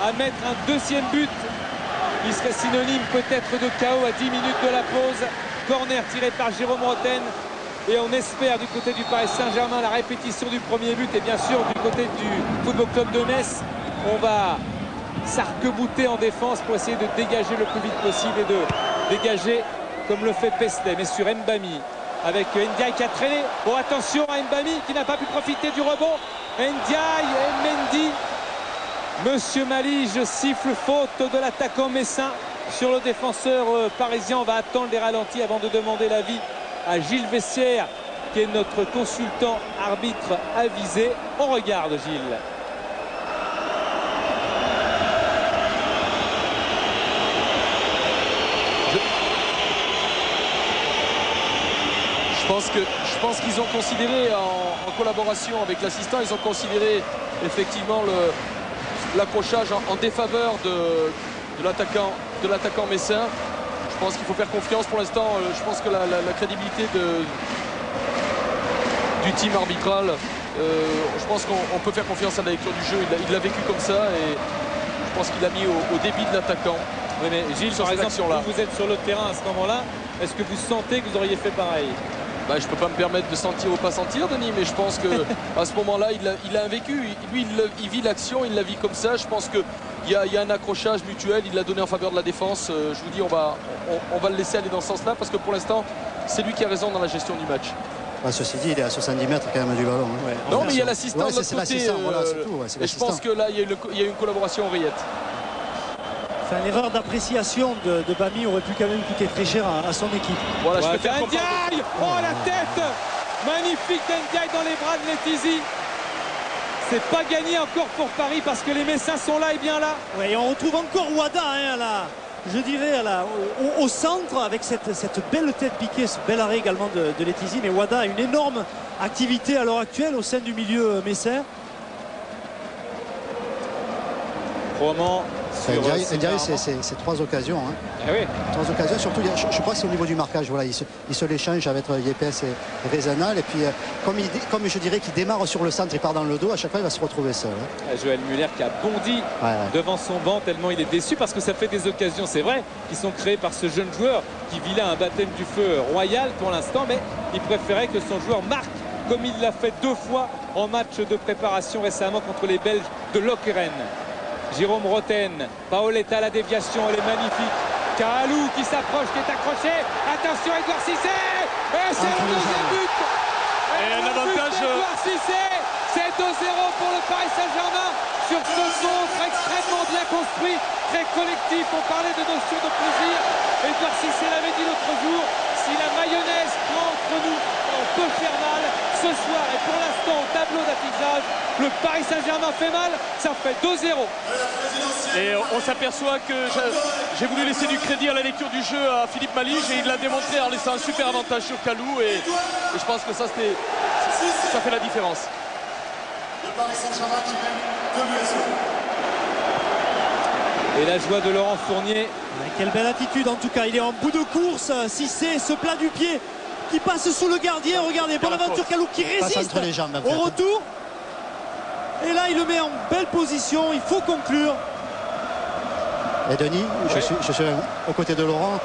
à mettre un deuxième but Il serait synonyme peut-être de chaos à 10 minutes de la pause. Corner tiré par Jérôme Rotten. Et on espère du côté du Paris Saint-Germain la répétition du premier but. Et bien sûr du côté du Football Club de Metz, on va s'arc-bouter en défense pour essayer de dégager le plus vite possible et de dégager comme le fait Paisley, mais sur Mbami avec Ndiaye qui a traîné. Bon, attention à Mbami qui n'a pas pu profiter du rebond. Ndiaye et Mendy. Monsieur Malige siffle faute de l'attaquant messin sur le défenseur parisien. On va attendre les ralentis avant de demander l'avis à Gilles Vessière qui est notre consultant arbitre avisé. On regarde Gilles. Je pense qu'ils ont considéré en collaboration avec l'assistant, ils ont considéré effectivement l'accrochage en défaveur de l'attaquant messin. Je pense qu'il faut faire confiance pour l'instant. Je pense que la crédibilité du team arbitral, je pense qu'on peut faire confiance à la lecture du jeu. Il l'a vécu comme ça et je pense qu'il a mis au débit de l'attaquant. Oui, mais Gilles, par exemple, vous êtes sur le terrain à ce moment-là, est-ce que vous sentez que vous auriez fait pareil? Je ne peux pas me permettre de sentir ou pas sentir, Denis, mais je pense qu'à ce moment-là, il a un vécu. Lui, il vit l'action, il la vit comme ça. Je pense qu'il y a un accrochage mutuel. Il l'a donné en faveur de la défense. Je vous dis, on va le laisser aller dans ce sens-là parce que pour l'instant, c'est lui qui a raison dans la gestion du match. Ceci dit, il est à 70 mètres quand même du ballon. Hein. Ouais, non, mais il y a l'assistant de l'autre côté. Voilà, c'est tout, et je pense que là, il y a une collaboration oreillette. Enfin, l'erreur d'appréciation de Bami aurait pu quand même coûter très cher à son équipe. Voilà, je peux faire Ndiaye. Oh, la tête magnifique d'Ndiaye dans les bras de Letizy. C'est pas gagné encore pour Paris parce que les Messins sont là et bien là. Ouais, et on retrouve encore Wada je dirais au centre avec cette belle tête piquée, ce bel arrêt également de Letizy. Mais Wada a une énorme activité à l'heure actuelle au sein du milieu messin. Roman. Ndiaye, c'est 3 occasions. Hein. Ah oui. 3 occasions, surtout, je crois que c'est au niveau du marquage. Voilà, il se l'échange avec Yepes et Rezanal. Et puis, comme je dirais qu'il démarre sur le centre, il part dans le dos, à chaque fois, il va se retrouver seul. Hein. Joël Muller qui a bondi devant son banc tellement il est déçu parce que ça fait des occasions, c'est vrai, qui sont créées par ce jeune joueur qui vit là un baptême du feu royal pour l'instant, mais il préférait que son joueur marque comme il l'a fait 2 fois en match de préparation récemment contre les Belges de Lokeren. Jérôme Rotten, Paoletta, la déviation, elle est magnifique. Kahalou qui s'approche, qui est accroché. Attention, Edouard Cissé. Et c'est le deuxième but. Et un avantage. Edouard Cissé. C'est 2-0 pour le Paris Saint-Germain sur ce centre extrêmement bien construit, très collectif. On parlait de notion de plaisir. Edouard Cissé l'avait dit l'autre jour. Si la mayonnaise prend entre nous, on peut faire mal. Ce soir, et pour l'instant, au tableau d'affichage, le Paris Saint-Germain fait mal, ça fait 2-0. Et on s'aperçoit que j'ai voulu laisser du crédit à la lecture du jeu à Philippe Malige et il l'a démontré en laissant un super avantage sur Kalou et je pense que ça fait la différence. Le Paris Saint-Germain qui mène 2-0. Et la joie de Laurent Fournier. Quelle belle attitude en tout cas, il est en bout de course. Cissé, ce plat du pied qui passe sous le gardien, regardez, Bonaventure Kalou qui résiste les jambes, au retour. Et là, il le met en belle position, il faut conclure. Et Denis, je suis aux côtés de Laurent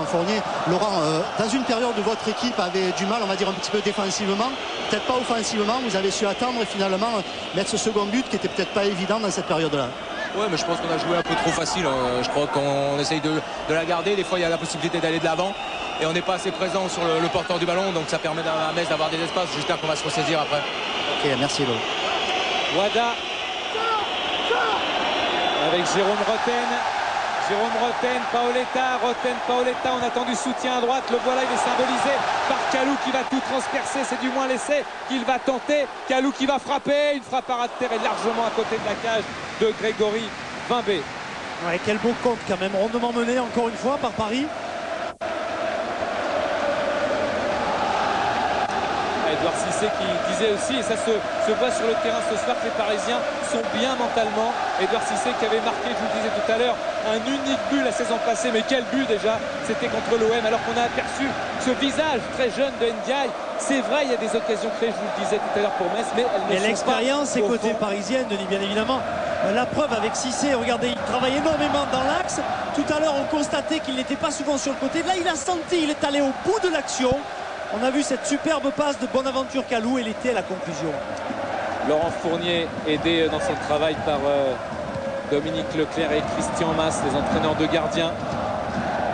Fournier. Laurent, dans une période où votre équipe avait du mal, on va dire un petit peu défensivement, peut-être pas offensivement, vous avez su attendre et finalement mettre ce second but qui était peut-être pas évident dans cette période-là. Ouais, mais je pense qu'on a joué un peu trop facile. Je crois qu'on essaye de la garder. Des fois, il y a la possibilité d'aller de l'avant. Et on n'est pas assez présent sur le porteur du ballon. Donc ça permet à Metz d'avoir des espaces. J'espère qu'on va se ressaisir après. Ok, merci Laurent. Wada avec Jérôme Rotten. Jérôme Rotten, Paoletta, on attend du soutien à droite, le voilà, il est symbolisé par Kalou qui va tout transpercer, c'est du moins l'essai qu'il va tenter. Kalou qui va frapper, une frappe à ras de terre et largement à côté de la cage de Grégory Vimbé. Ouais, quel beau compte quand même, rondement mené encore une fois par Paris. Edouard Cissé qui disait aussi, et ça se voit sur le terrain ce soir, que les Parisiens sont bien mentalement. Edouard Cissé qui avait marqué, je vous le disais tout à l'heure, un unique but la saison passée, mais quel but déjà, c'était contre l'OM, alors qu'on a aperçu ce visage très jeune de Ndiaye. C'est vrai, il y a des occasions créées, je vous le disais tout à l'heure pour Metz, mais elles ne sont pas. L'expérience est côté parisienne, Denis, bien évidemment. La preuve avec Cissé, regardez, il travaille énormément dans l'axe. Tout à l'heure, on constatait qu'il n'était pas souvent sur le côté. Là, il a senti, il est allé au bout de l'action. On a vu cette superbe passe de Bonaventure Kalou et il était à la conclusion. Laurent Fournier, aidé dans son travail par Dominique Leclerc et Christian Mas, les entraîneurs de gardiens,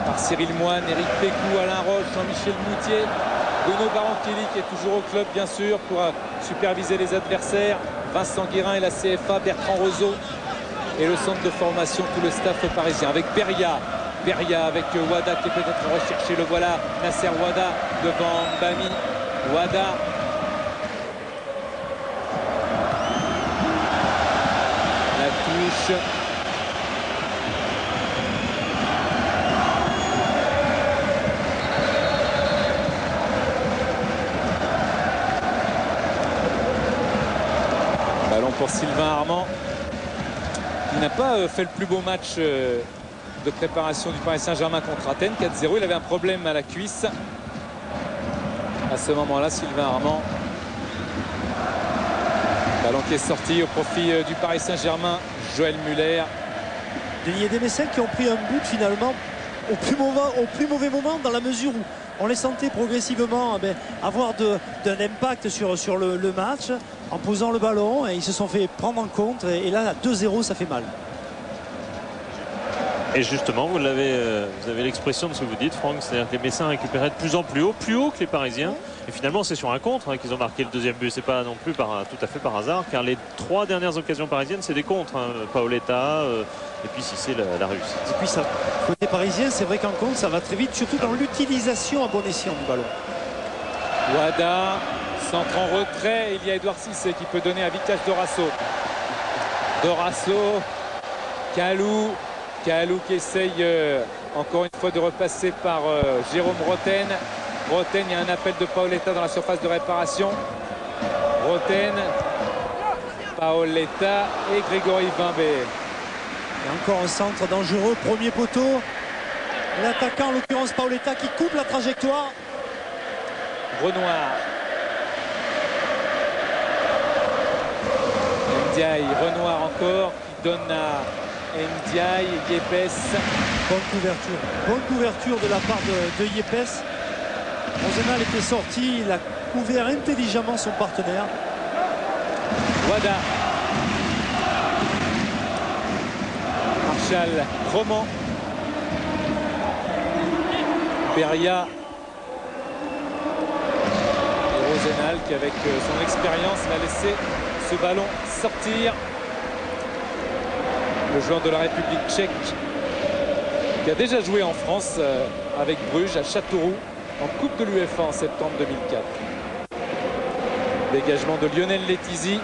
par Cyril Moine, Éric Pécou, Alain Roche, Jean-Michel Moutier, Bruno Barankelli qui est toujours au club bien sûr pour superviser les adversaires, Vincent Guérin et la CFA, Bertrand Roseau et le centre de formation, tout le staff parisien avec Beria avec Wada qui est peut-être recherché, le voilà, Nasser Wada devant Bami, Wada. La touche. Ballon pour Sylvain Armand. Il n'a pas fait le plus beau match de préparation du Paris Saint-Germain contre Athènes. 4-0. Il avait un problème à la cuisse. À ce moment-là, Sylvain Armand. Ballon qui est sorti au profit du Paris Saint-Germain. Joël Muller. Il y a des Messins qui ont pris un but finalement au plus mauvais moment, dans la mesure où on les sentait progressivement avoir d'un impact sur le match en posant le ballon, et ils se sont fait prendre en compte, et là à 2-0 ça fait mal. Et justement, vous avez l'expression de ce que vous dites, Franck, c'est-à-dire que les Messins récupéraient de plus en plus haut que les Parisiens. Et finalement, c'est sur un contre qu'ils ont marqué le deuxième but. C'est pas non plus tout à fait par hasard, car les 3 dernières occasions parisiennes, c'est des contres. Paoletta, et puis si c'est la réussite. Et puis ça, côté parisien, c'est vrai qu'en contre, ça va très vite, surtout dans l'utilisation à bon escient du ballon. Wada, centre en retrait. Il y a Edouard Cissé qui peut donner à Victor Dorasso, Kalou qui essaye encore une fois de repasser par Jérôme Roten. Il y a un appel de Paoletta dans la surface de réparation. Roten, Paoletta et Grégory Vimbé. Et encore un centre dangereux, premier poteau. L'attaquant, en l'occurrence Paoletta, qui coupe la trajectoire. Renoir. Ndiaye, Renoir encore, qui donne à Ndiaye, Yepes. Bonne couverture de la part de Yepes. Rosenal était sorti, il a couvert intelligemment son partenaire. Wada. Marshall, Roman. Beria. Et Rosenal qui avec son expérience va laisser ce ballon sortir. Le joueur de la République tchèque qui a déjà joué en France avec Bruges à Châteauroux en Coupe de l'UEFA en septembre 2004. Dégagement de Lionel Letizy.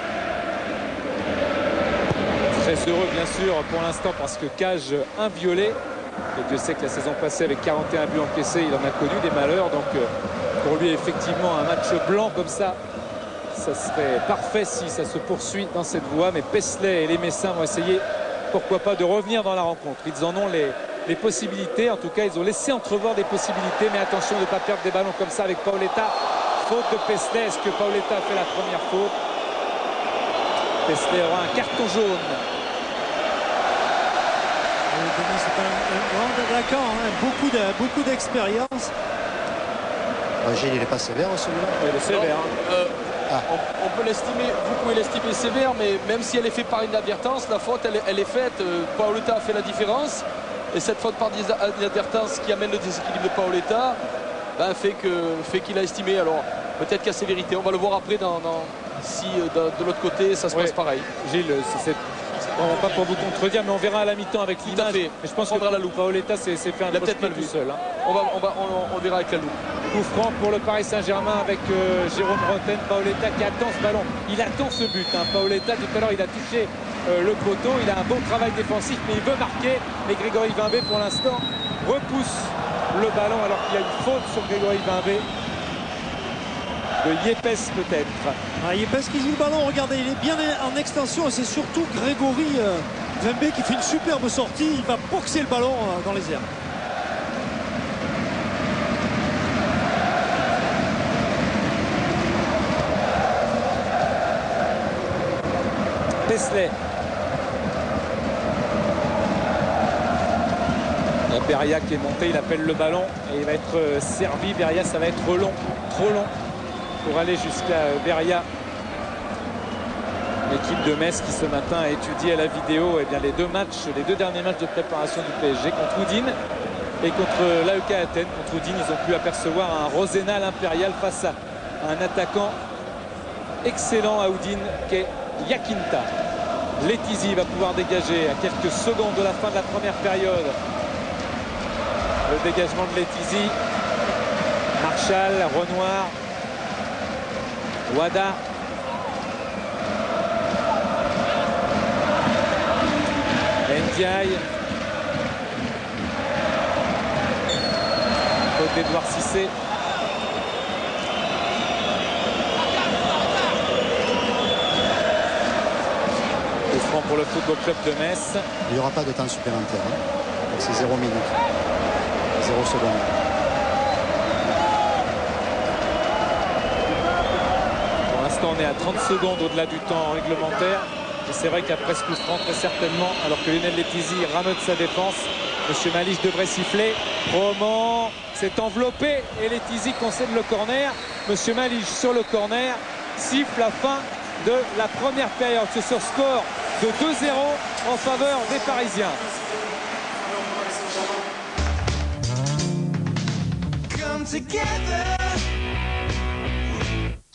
Très heureux bien sûr pour l'instant parce que cage inviolée. Et Dieu sait que la saison passée avec 41 buts encaissés, il en a connu des malheurs. Donc pour lui effectivement un match blanc comme ça, ça serait parfait si ça se poursuit dans cette voie. Mais Paisley et les Messins vont essayer, pourquoi pas, de revenir dans la rencontre. Ils en ont les possibilités, en tout cas ils ont laissé entrevoir des possibilités, mais attention de ne pas perdre des ballons comme ça avec Paoletta. Faute de Paisley. Est-ce que Paoletta a fait la première faute? Paisley aura un carton jaune. C'est un grand attaquant, beaucoup d'expérience. Gilles, il n'est pas sévère celui-là? Il est sévère. On peut l'estimer, vous pouvez l'estimer sévère, mais même si elle est faite par inadvertance, la faute elle est faite. Paoletta a fait la différence. Et cette faute par inadvertance qui amène le déséquilibre de Paoletta fait qu'il a estimé. Alors peut-être qu'il y a sévérité. On va le voir après si de l'autre côté ça se passe pareil. Gilles, pas pour vous contredire, mais on verra à la mi-temps avec l'image. Mais je pense que la loupe. Paoletta s'est fait un peut-être mal tout seul. On verra avec la loupe. Coup franc pour le Paris Saint-Germain avec Jérôme Roten. Paoletta qui attend ce ballon. Il attend ce but. Paoletta, tout à l'heure, il a touché le poteau. Il a un bon travail défensif, mais il veut marquer. Et Grégory Vimbé, pour l'instant, repousse le ballon alors qu'il y a une faute sur Grégory Vimbé. De Yepes peut-être. Yepes qui joue le ballon, regardez, il est bien en extension. Et c'est surtout Grégory Vimbé qui fait une superbe sortie. Il va boxer le ballon dans les airs. Paisley. Beria qui est monté, il appelle le ballon et il va être servi. Beria, ça va être long, trop long pour aller jusqu'à Beria. L'équipe de Metz qui ce matin a étudié à la vidéo les deux derniers matchs de préparation du PSG contre Udine et contre l'AEK Athènes. Contre Udine, ils ont pu apercevoir un Rosenal impérial face à un attaquant excellent à Udine qu'est Yakinta. Letizy va pouvoir dégager à quelques secondes de la fin de la première période. Le dégagement de Letizy. Marshall, Renoir, Wada. Ndiaye. Faute d'Edouard Cissé. Coup franc pour le Football Club de Metz. Il n'y aura pas de temps supplémentaire. C'est 0 minutes. 0 secondes. Pour l'instant, on est à 30 secondes au-delà du temps réglementaire. Et c'est vrai qu'après ce coup franc, très certainement, alors que Lionel Letizy rameute sa défense, M. Malich devrait siffler. Roman s'est enveloppé et Letizy concède le corner. M. Malich sur le corner siffle la fin de la première période. C'est sur score de 2-0 en faveur des Parisiens.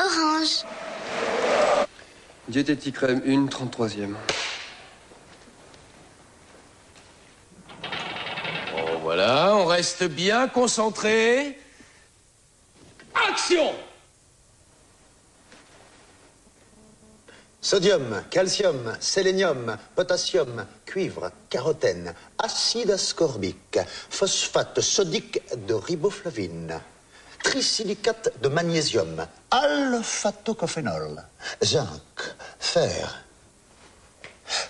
Orange. Diététique crème 1, 33e. Bon, voilà, on reste bien concentré. Action! Sodium, calcium, sélénium, potassium, cuivre, carotène, acide ascorbique, phosphate sodique de riboflavine, trisilicate de magnésium, alpha-tocophénol, zinc, fer.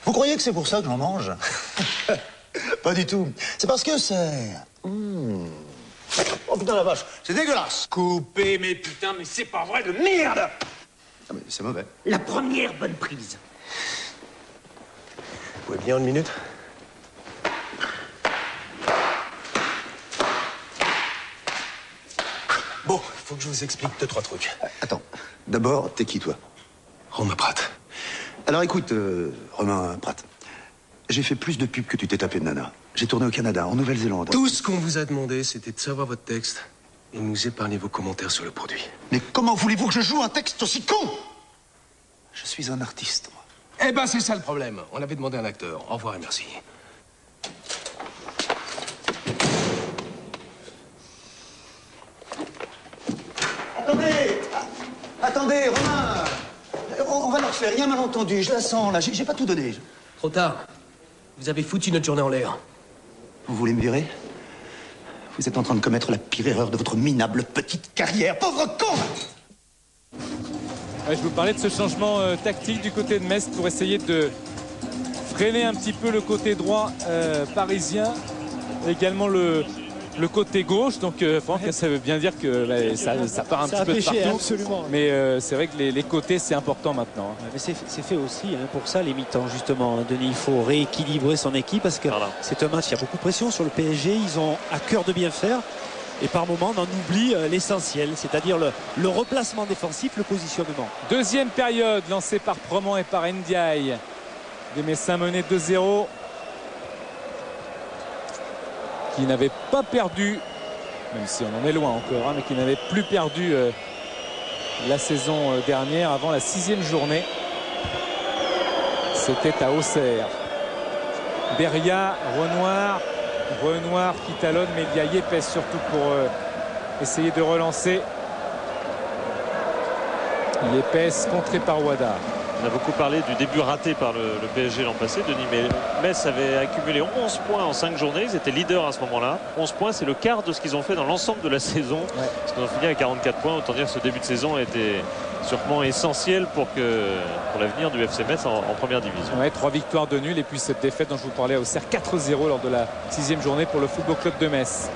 Vous croyez que c'est pour ça que j'en mange? Pas du tout. C'est parce que c'est... Oh putain la vache, c'est dégueulasse. Coupez, mais putain, mais c'est pas vrai de merde! Ah, mais c'est mauvais. La première bonne prise. Vous pouvez bien une minute? Bon, faut que je vous explique 2-3 trucs. Attends, d'abord, t'es qui, toi? Romain Pratt. Alors écoute, Romain Pratt, j'ai fait plus de pubs que tu t'es tapé de nana. J'ai tourné au Canada, en Nouvelle-Zélande. Tout ce qu'on vous a demandé, c'était de savoir votre texte et de nous épargner vos commentaires sur le produit. Mais comment voulez-vous que je joue un texte aussi con? Je suis un artiste, moi. Eh ben, c'est ça le problème. On avait demandé un acteur. Au revoir et merci. Attendez! Attendez, Romain! On va leur faire, il y a un malentendu, je la sens, là, j'ai pas tout donné. Trop tard. Vous avez foutu notre journée en l'air. Vous voulez me virer? Vous êtes en train de commettre la pire erreur de votre minable petite carrière, pauvre con! Ouais, je vous parlais de ce changement tactique du côté de Metz pour essayer de freiner un petit peu le côté droit parisien, également le côté gauche. Donc Franck, ça veut bien dire que ça part un petit peu de partout. Absolument. Mais c'est vrai que les côtés, c'est important maintenant. Mais c'est fait aussi pour ça les mi-temps justement, Denis. Il faut rééquilibrer son équipe parce que c'est un match, il y a beaucoup de pression sur le PSG. Ils ont à cœur de bien faire. Et par moment, on en oublie l'essentiel, c'est-à-dire le replacement défensif, le positionnement. Deuxième période lancée par Promont et par Ndiaye. Des Messins menés 2-0. Qui n'avait pas perdu, même si on en est loin encore, mais qui n'avait plus perdu la saison dernière avant la 6e journée. C'était à Auxerre. Beria, Renoir qui talonne, mais il y a Yepes surtout pour essayer de relancer. Yepes contré par Wada. On a beaucoup parlé du début raté par le PSG l'an passé, Denis, mais Metz avait accumulé 11 points en 5 journées. Ils étaient leaders à ce moment-là. 11 points, c'est le quart de ce qu'ils ont fait dans l'ensemble de la saison. Ouais. Parce qu'ils ont fini à 44 points. Autant dire que ce début de saison était sûrement essentiel pour l'avenir du FC Metz en première division. Ouais, 3 victoires de nul et puis cette défaite dont je vous parlais au Auxerre 4-0 lors de la 6e journée pour le Football Club de Metz.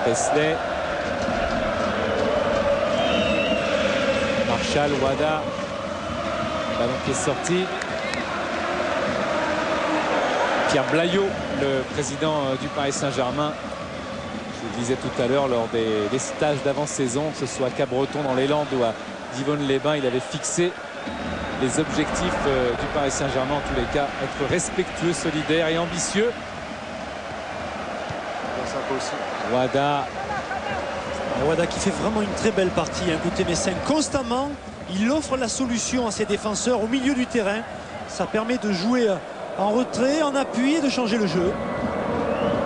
Pesley. Marshall, Wada, ballon qui est sorti. Pierre Blaillot, le président du Paris Saint-Germain. Je le disais tout à l'heure lors des stages d'avant-saison, que ce soit à Cabreton dans les Landes ou à Divonne-les-Bains, il avait fixé les objectifs du Paris Saint-Germain, en tous les cas, être respectueux, solidaire et ambitieux. Wada qui fait vraiment une très belle partie, côté messin. Constamment, il offre la solution à ses défenseurs au milieu du terrain. Ça permet de jouer en retrait, en appui et de changer le jeu.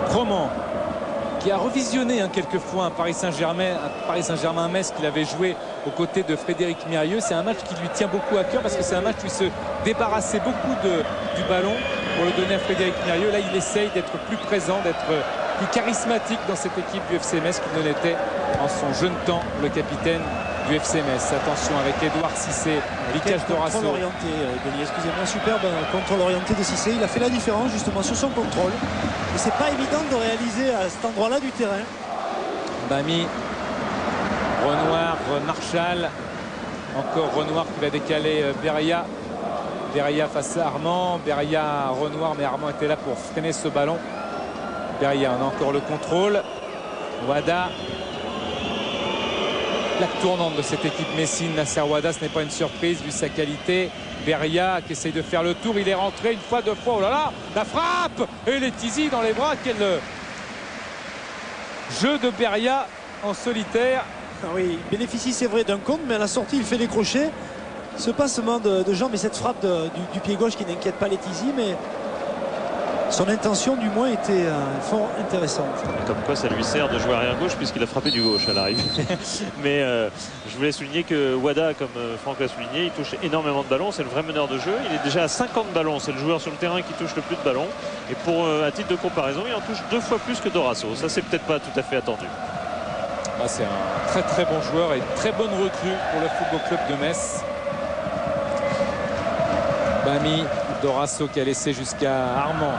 Roman qui a revisionné quelquefois un Paris Saint-Germain-Metz qu'il avait joué aux côtés de Frédéric Mérieux. C'est un match qui lui tient beaucoup à cœur parce que c'est un match où il se débarrassait beaucoup du ballon pour le donner à Frédéric Mérieux. Là, il essaye d'être plus présent, d'être plus charismatique dans cette équipe du FC Metz qu'il ne l'était en son jeune temps, le capitaine du FC Metz. Attention avec Edouard Cissé, Vicage Dorasso. Contrôle orienté, excusez-moi, superbe contrôle orienté de Cissé. Il a fait la différence justement sur son contrôle. Et c'est pas évident de réaliser à cet endroit-là du terrain. Bami, Renoir, Marchal. Encore Renoir qui va décaler Beria. Beria face à Armand. Beria, Renoir, mais Armand était là pour freiner ce ballon. Beria, on a encore le contrôle. Wada. Plaque tournante de cette équipe messine. Nasser Wada, ce n'est pas une surprise vu sa qualité. Beria qui essaye de faire le tour, il est rentré une fois, deux fois, oh là là, la frappe et les Tizi dans les bras. Quel jeu de Beria en solitaire. Ah oui, il bénéficie, c'est vrai, d'un contre, mais à la sortie il fait des crochets. Ce passement de jambes et cette frappe du pied gauche qui n'inquiète pas les Tizi, mais son intention du moins était fort intéressante. Comme quoi ça lui sert de jouer arrière gauche puisqu'il a frappé du gauche à l'arrivée. Mais je voulais souligner que Wada, comme Franck l'a souligné, il touche énormément de ballons. C'est le vrai meneur de jeu. Il est déjà à 50 ballons. C'est le joueur sur le terrain qui touche le plus de ballons. Et pour à titre de comparaison, il en touche 2 fois plus que Dorasso. Ça, c'est peut-être pas tout à fait attendu. C'est un très très bon joueur et une très bonne recrue pour le Football Club de Metz. Bami, Dorasso qui a laissé jusqu'à Armand.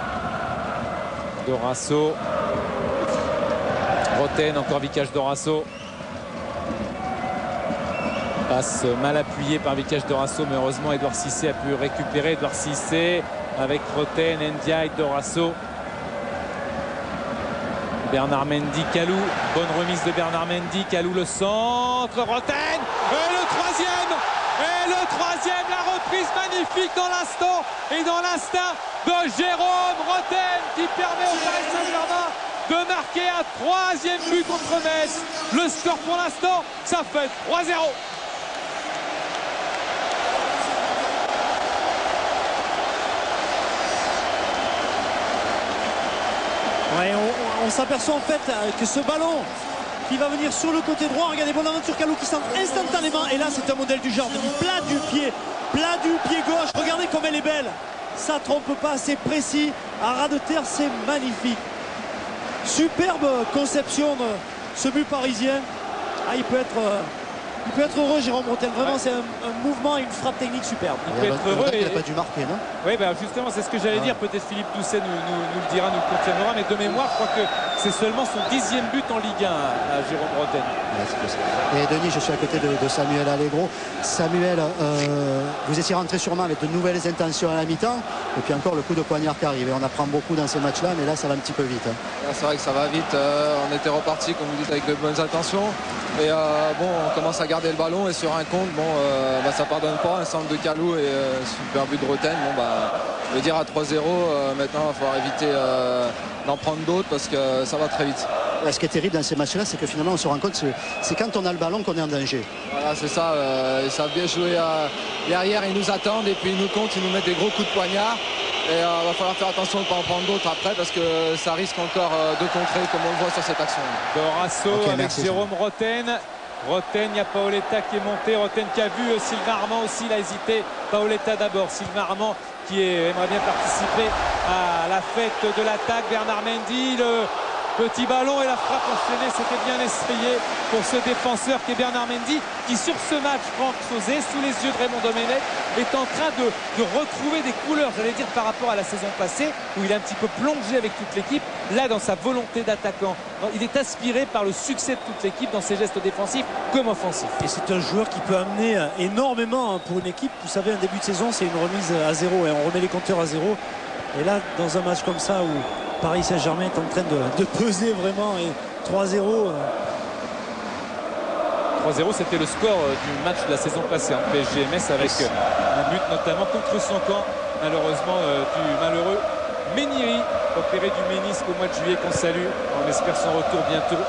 Dorasso. Roten, encore Vicage Dorasso. Passe mal appuyé par Vicage Dorasso, mais heureusement Edouard Cissé a pu récupérer. Edouard Cissé avec Roten, Ndiaye, Dorasso. Bernard Mendy, Kalou. Bonne remise de Bernard Mendy. Kalou le centre. Roten. Et le troisième. Et le troisième. La reprise magnifique dans l'instant. Et dans l'instinct de Jérôme Roten qui permet au Paris Saint-Germain de marquer un troisième but contre Metz. Le score pour l'instant, ça fait 3-0. Ouais, on s'aperçoit en fait que ce ballon qui va venir sur le côté droit, regardez Bonaventure Kalou qui centre instantanément, et là c'est un modèle du genre, plat du pied gauche, regardez comme elle est belle, ça trompe pas, c'est précis, à ras de terre, c'est magnifique. Superbe conception de ce but parisien. Il peut être heureux, Jérôme Roten. Vraiment, c'est un mouvement et une frappe technique superbe. Il peut être heureux. Il n'a pas dû marquer, non? Oui, justement, c'est ce que j'allais dire. Peut-être Philippe Doucet nous le dira, nous le confirmera. Mais de mémoire, je crois que c'est seulement son 10e but en Ligue 1 à Jérôme Roten. Et Denis, je suis à côté de Samuel Allegro. Samuel, vous étiez rentré sûrement avec de nouvelles intentions à la mi-temps. Et puis encore le coup de poignard qui arrive. Et on apprend beaucoup dans ces matchs-là, mais là, ça va un petit peu vite. C'est vrai que ça va vite. On était reparti, comme vous dites, avec de bonnes intentions. Et on commence à garder le ballon et sur un compte, ça pardonne pas. Un centre de Kalou et super but de Roten. Je veux dire à 3-0, maintenant il va falloir éviter d'en prendre d'autres parce que ça va très vite. Ce qui est terrible dans ces matchs-là, c'est que finalement on se rend compte, c'est quand on a le ballon qu'on est en danger. Voilà, c'est ça. Ils savent bien jouer derrière, ils nous attendent et puis ils nous comptent, ils nous mettent des gros coups de poignard. Et il va falloir faire attention de ne pas en prendre d'autres après parce que ça risque encore de contrer comme on le voit sur cette action. Dorasso avec Jérôme Roten. Roten, il y a Paoletta qui est monté. Roten qui a vu Sylvain Armand aussi, il a hésité. Paoletta d'abord, Sylvain Armand qui aimerait bien participer à la fête de l'attaque. Bernard Mendy, le petit ballon et la frappe enchaînée, c'était bien essayé pour ce défenseur qui est Bernard Mendy, qui sur ce match, Franck Sauzet, sous les yeux de Raymond Domenech, est en train de retrouver des couleurs, j'allais dire, par rapport à la saison passée, où il est un petit peu plongé avec toute l'équipe. Là, dans sa volonté d'attaquant, il est aspiré par le succès de toute l'équipe dans ses gestes défensifs comme offensifs. Et c'est un joueur qui peut amener énormément pour une équipe. Vous savez, un début de saison, c'est une remise à zéro et on remet les compteurs à zéro. Et là, dans un match comme ça où Paris Saint-Germain est en train de peser vraiment, et 3-0. 3-0, c'était le score du match de la saison passée, PSG-MS, avec un but notamment contre son camp, malheureusement, du malheureux Meniri, opéré du ménisque au mois de juillet, qu'on salue. On espère son retour bientôt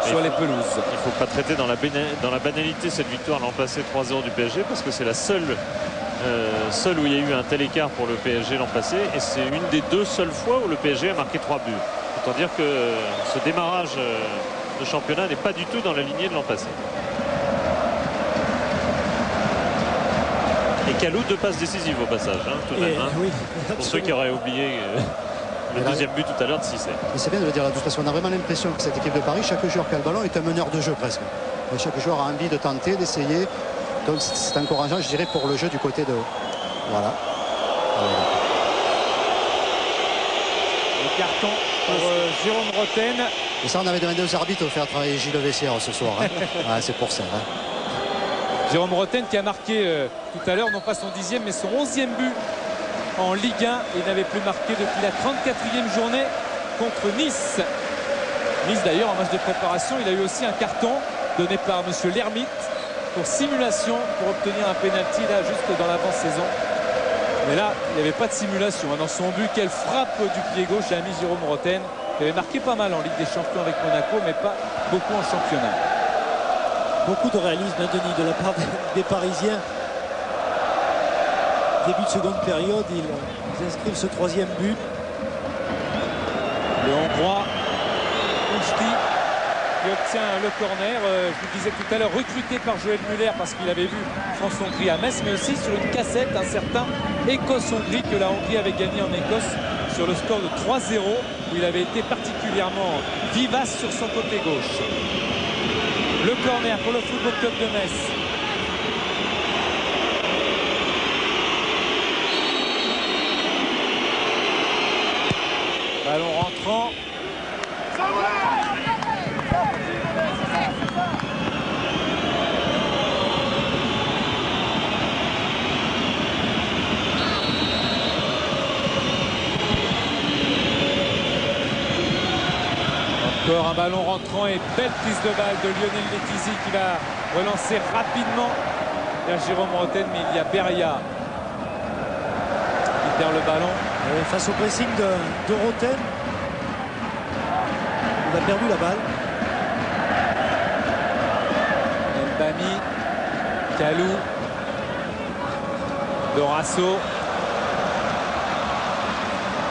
sur les pelouses. Il ne faut pas traiter dans la banalité cette victoire l'an passé 3-0 du PSG, parce que c'est la seule où il y a eu un tel écart pour le PSG l'an passé, et c'est une des 2 seules fois où le PSG a marqué 3 buts. Autant dire que ce démarrage de championnat n'est pas du tout dans la lignée de l'an passé. Et Kalou, 2 passes décisives au passage, hein, tout de même. Hein, oui, pour ceux qui auraient oublié le deuxième but tout à l'heure de Cissé. C'est bien de le dire là, de toute façon, on a vraiment l'impression que cette équipe de Paris, chaque joueur qui a le ballon est un meneur de jeu presque. Et chaque joueur a envie de tenter, d'essayer. Donc c'est encourageant, je dirais, pour le jeu du côté de... Voilà. Le carton pour Jérôme Roten. Et ça, on avait demandé aux arbitres de faire travailler Gilles Vessière ce soir. Hein. Ouais, c'est pour ça. Hein. Jérôme Roten qui a marqué tout à l'heure, non pas son 10e, mais son 11e but en Ligue 1. Il n'avait plus marqué depuis la 34e journée contre Nice. Nice d'ailleurs, en match de préparation, il a eu aussi un carton donné par M. Lermite pour simulation, pour obtenir un pénalty là juste dans l'avant-saison. Mais là, il n'y avait pas de simulation. Dans son but, quelle frappe du pied gauche a mis Jérôme Roten, qui avait marqué pas mal en Ligue des Champions avec Monaco, mais pas beaucoup en championnat. Beaucoup de réalisme, Denis, de la part des Parisiens. Début de seconde période, ils inscrivent ce 3e but. Le Hongrois Ouchti qui obtient le corner. Je vous disais tout à l'heure, recruté par Joël Muller parce qu'il avait vu France-Hongrie à Metz, mais aussi sur une cassette, un certain Écosse-Hongrie que la Hongrie avait gagné en Écosse sur le score de 3-0, où il avait été particulièrement vivace sur son côté gauche. Le corner pour le Football Club de Metz. Ballon rentrant. Encore un ballon rentrant et belle prise de balle de Lionel Letizy qui va relancer rapidement vers Jérôme Roten, mais il y a Beria qui perd le ballon. Et face au pressing de Roten, il a perdu la balle. Mbami, Kalou, Dorasso,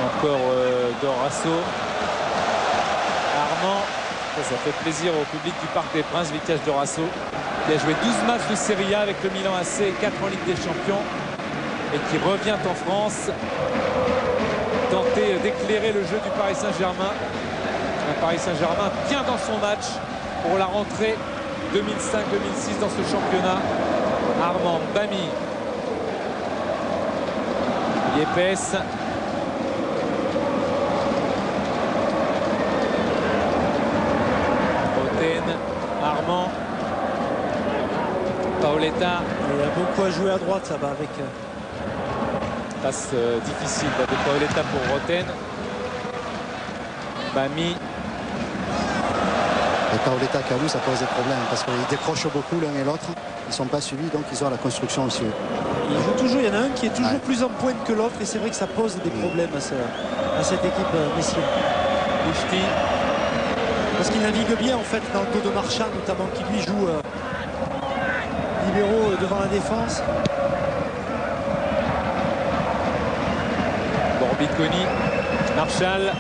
encore Dorasso, Armand. Ça fait plaisir au public du Parc des Princes. Vitesse Dorasso qui a joué 12 matchs de Serie A avec le Milan AC et 4 en Ligue des Champions et qui revient en France tenter d'éclairer le jeu du Paris Saint-Germain. Un Paris Saint-Germain bien dans son match pour la rentrée 2005-2006 dans ce championnat. Armand, Bami, Yepes, Roten, Armand, Paoletta. Il a beaucoup à jouer à droite là-bas avec... Passe difficile de Paoletta pour Roten. Bami. Et Paoletta, Kalou, ça pose des problèmes parce qu'ils décrochent beaucoup l'un et l'autre. Ils ne sont pas suivis, donc ils ont la construction aussi. Il joue toujours, il y en a un qui est toujours plus en pointe que l'autre, et c'est vrai que ça pose des problèmes à cette équipe messienne. Ouchti. Parce qu'il navigue bien en fait dans le dos de Marchand, notamment, qui lui joue libéraux devant la défense. Borbiconi, Marchal.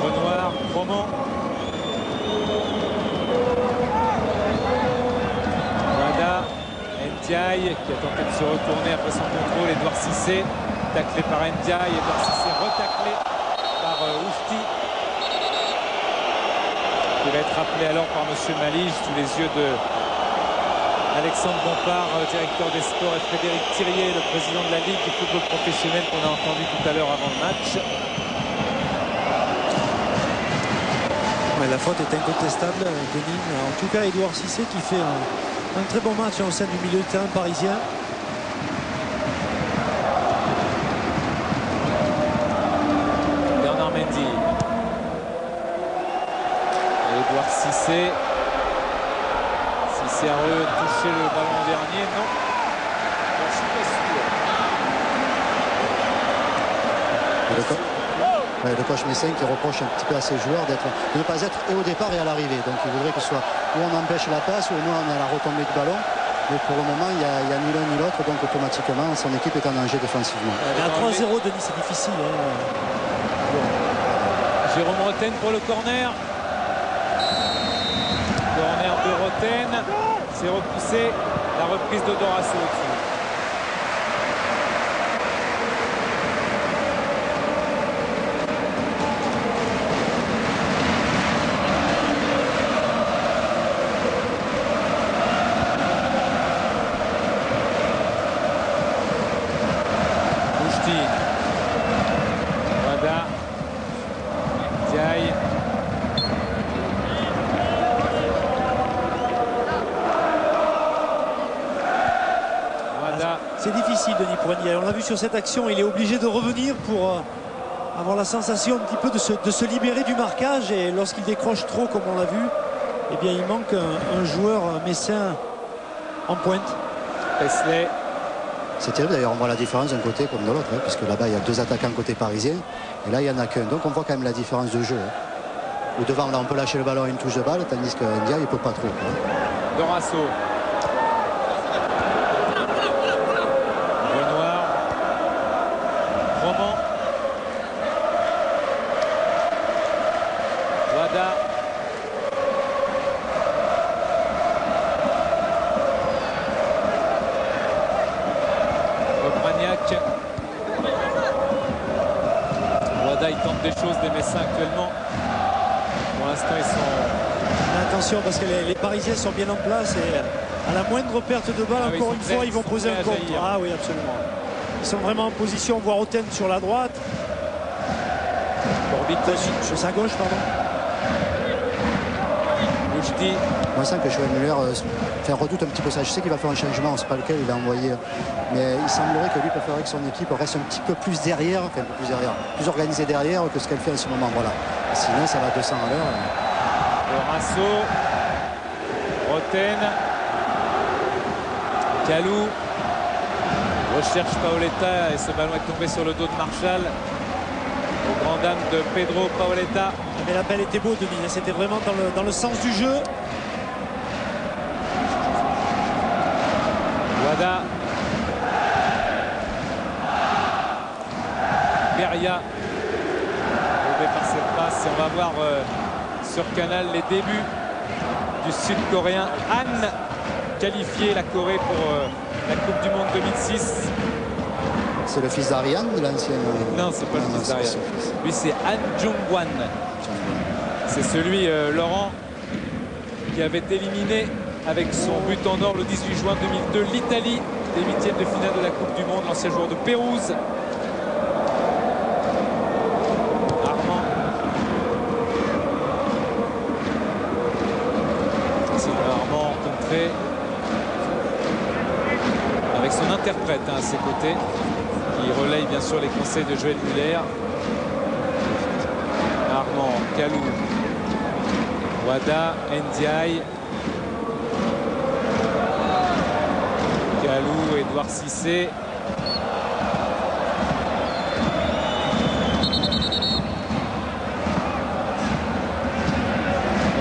Renoir, Roman. Wada, Ndiaye qui a tenté de se retourner après son contrôle. Edouard Cissé, taclé par Ndiaye. Edouard Cissé retaclé par Ouchti, qui va être rappelé alors par M. Malige sous les yeux de Alexandre Bompard, directeur des sports, et Frédéric Thirier, le président de la Ligue du football professionnel qu'on a entendu tout à l'heure avant le match. Ouais, la faute est incontestable, Denis. En tout cas, Edouard Cissé qui fait un très bon match au sein du milieu de terrain parisien. Cissé a retouché le ballon dernier, non. Je suis pas sûr. Le coach Messin qui reproche un petit peu à ses joueurs de ne pas être et au départ et à l'arrivée. Donc il voudrait que ce soit où on empêche la passe, ou au moins on a la retombée du ballon. Mais pour le moment, il n'y a ni l'un ni l'autre, donc automatiquement son équipe est en danger défensivement. À 3-0, Denis, c'est difficile. Jérôme Roten pour le corner. Corner de Roten. C'est repoussé. La reprise de Dorasso au-dessus. Wada, Diaye, Wada. C'est difficile, Denis, pour Ndiaye. On l'a vu sur cette action, il est obligé de revenir pour avoir la sensation un petit peu de se libérer du marquage. Et lorsqu'il décroche trop, comme on l'a vu, eh bien, il manque un joueur messin en pointe. Pesley. C'est terrible d'ailleurs, on voit la différence d'un côté comme de l'autre, hein, puisque là-bas il y a deux attaquants côté parisien, et là il n'y en a qu'un. Donc on voit quand même la différence de jeu. Hein. Où devant là on peut lâcher le ballon à une touche de balle, tandis que Ndiaye il ne peut pas trop. Hein. Dorasso. Renoir. Roman. Wada. Wada, il tente des choses, des Messins actuellement. Pour l'instant, ils sont. Mais attention, parce que les Parisiens sont bien en place et à la moindre perte de balle, encore une fois, ils vont poser un contre. Ah oui, absolument. Ils sont vraiment en position. On voit Roten sur la droite. Sur sa gauche, pardon. Boujdi. Moi, je sens que Joël Muller redoute un petit peu ça. Je sais qu'il va faire un changement, c'est pas lequel il a envoyé. Mais il semblerait que lui préférerait que son équipe reste un petit peu plus derrière, enfin un peu plus derrière, plus organisée derrière que ce qu'elle fait en ce moment. Voilà. Sinon, ça va 200 à l'heure. Dorasso. Roten. Kalou. Recherche Paoletta et ce ballon est tombé sur le dos de Marshall. Au grand dame de Pedro Paoletta. Mais l'appel était beau, Denis. C'était vraiment dans le sens du jeu. Wada. Beria. Aidé par cette passe. On va voir sur Canal les débuts du Sud-Coréen Han, qualifié la Corée pour la Coupe du Monde 2006. C'est le fils d'Ariane, l'ancienne. Non, c'est pas le fils d'Ariane. Lui, c'est Han Jung-wan. C'est celui, Laurent, qui avait éliminé avec son but en or le 18 juin 2002 l'Italie des huitièmes de finale de la Coupe du Monde, l'ancien joueur de Pérouse. Armand. Sylvain Armand contré avec son interprète à ses côtés, qui relaye bien sûr les conseils de Joël Muller. Armand, Kalou, Wada, Ndiaye, Kalou, Edouard Cissé.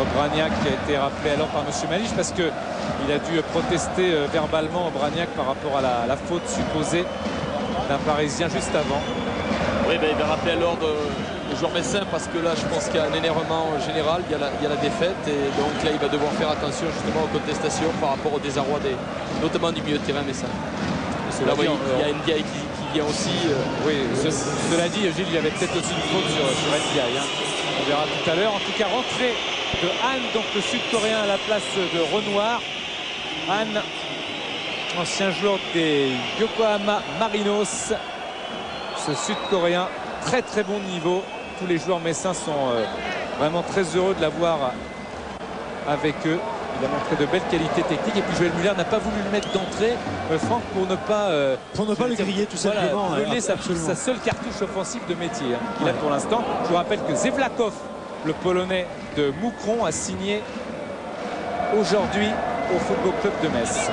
Obraniak qui a été rappelé alors par M. Malich parce qu'il a dû protester verbalement Obraniak par rapport à la faute supposée d'un Parisien juste avant. Oui, ben, il va rappeler à l'ordre le joueur messin parce que là je pense qu'il y a un énervement général, il y a la défaite et donc là il va devoir faire attention justement aux contestations par rapport au désarroi notamment du milieu de terrain messin. Là, il y a Ndiaye qui vient aussi. Oui, cela dit, Gilles, il y avait peut-être aussi une faute sur Ndiaye. Hein. On verra tout à l'heure. En tout cas, rentrée de Han, donc le Sud-Coréen à la place de Renoir. Han, ancien joueur des Yokohama Marinos. Ce Sud-Coréen, très très bon niveau. Tous les joueurs messins sont vraiment très heureux de l'avoir avec eux. Il a montré de belles qualités techniques et puis Joël Muller n'a pas voulu le mettre d'entrée, Franck, pour ne pas le griller tout simplement. Brûler sa seule cartouche offensive de métier qu'il a pour l'instant. Je vous rappelle que Zevlakov le Polonais de Moucron, a signé aujourd'hui au Football Club de Metz.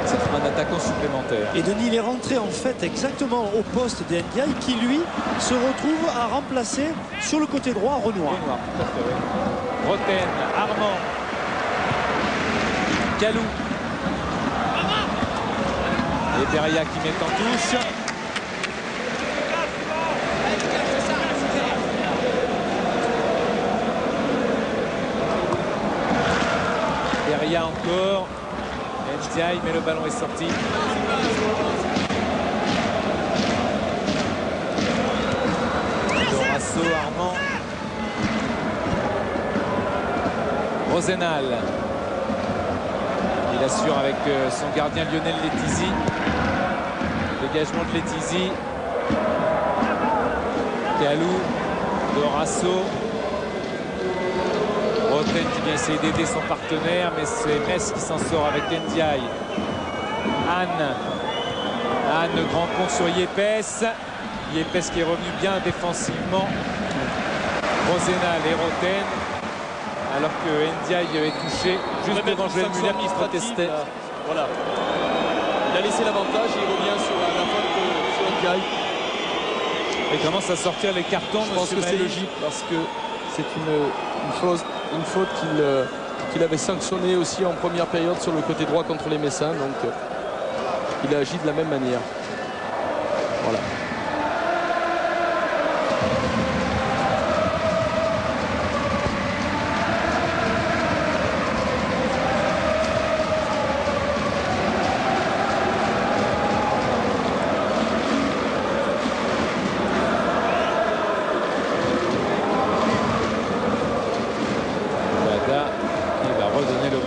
Ça fera un attaquant supplémentaire. Et Denis, il est rentré en fait exactement au poste de Ndiaye qui lui se retrouve à remplacer sur le côté droit Renoir. Renoir, tout à fait, oui. Roten, Armand, Kalou. Et Beria qui met en touche. Beria encore. Ndiaye, mais le ballon est sorti. Dorasso, Armand. Rosenal. Il assure avec son gardien Lionel Letizy. Dégagement de Letizy. Kalou. Dorasso. Roten qui vient essayer d'aider son partenaire, mais c'est Metz qui s'en sort avec Ndiaye. Anne, grand pont sur Yepes. Yepes qui est revenu bien défensivement. Rosenal et Roten. Alors que Ndiaye est touché juste devant Joël Muller qui protestait. Voilà. Il a laissé l'avantage et il revient sur la faute sur Ndiaye. Il commence à sortir les cartons. Je pense que c'est logique parce que c'est une faute qu'il avait sanctionnée aussi en première période sur le côté droit contre les Messins. Donc il a agi de la même manière. Voilà.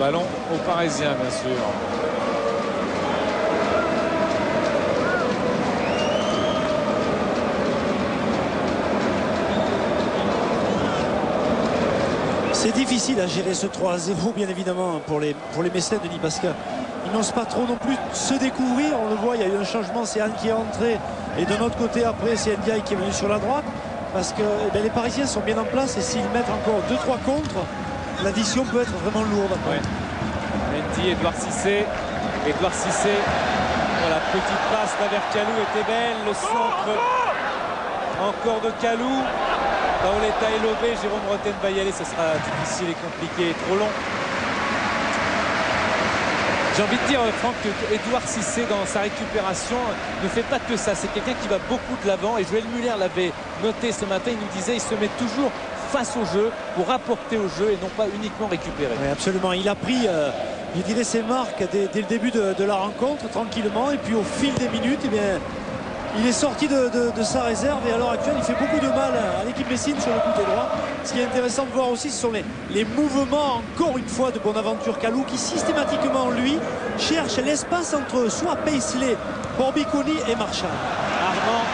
Ballon aux Parisiens, bien sûr. C'est difficile à gérer ce 3-0, bien évidemment, pour les Messins, Denis, parce qu'ils n'osent pas trop non plus se découvrir. On le voit, il y a eu un changement, c'est Anne qui est entré. Et de notre côté, après, c'est Ndiaye qui est venu sur la droite. Parce que les Parisiens sont bien en place et s'ils mettent encore 2-3 contre, l'addition peut être vraiment lourde. Ouais. Mendy, Edouard Cissé. Edouard Cissé. Voilà, petite passe là vers Kalou était belle. Le centre encore de Kalou. Paoletta est lobé. Jérôme Roten va y aller. Ce sera difficile et compliqué et trop long. J'ai envie de dire, Franck, que Edouard Cissé, dans sa récupération, ne fait pas que ça. C'est quelqu'un qui va beaucoup de l'avant. Et Joël Muller l'avait noté ce matin. Il nous disait, il se met toujours face au jeu pour apporter au jeu et non pas uniquement récupérer. Oui, absolument. Il a pris, je dirais, ses marques dès le début de la rencontre, tranquillement. Et puis au fil des minutes, eh bien, il est sorti de sa réserve. Et à l'heure actuelle, il fait beaucoup de mal à l'équipe messine sur le côté droit. Ce qui est intéressant de voir aussi, ce sont les mouvements, encore une fois, de Bonaventure Kalou, qui systématiquement, lui, cherche l'espace entre soit Paisley, Borbiconi et Marchal. Armand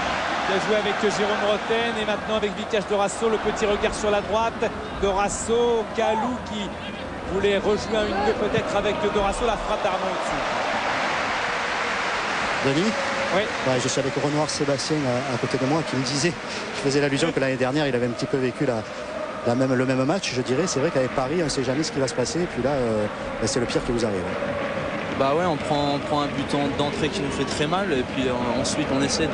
qui a joué avec Jérôme Roten et maintenant avec Vikash Dorasso, le petit regard sur la droite. Dorasso, Kalou qui voulait rejouer un 1-2 peut-être avec Dorasso, la frappe d'Armand au-dessus. Denis, oui. Ouais, je suis avec Renoir Sébastien à côté de moi qui me disait, je faisais l'allusion que l'année dernière il avait un petit peu vécu le même match, je dirais. C'est vrai qu'avec Paris on ne sait jamais ce qui va se passer et puis là c'est le pire qui vous arrive. Bah ouais, on prend un but d'entrée qui nous fait très mal et puis ensuite on essaie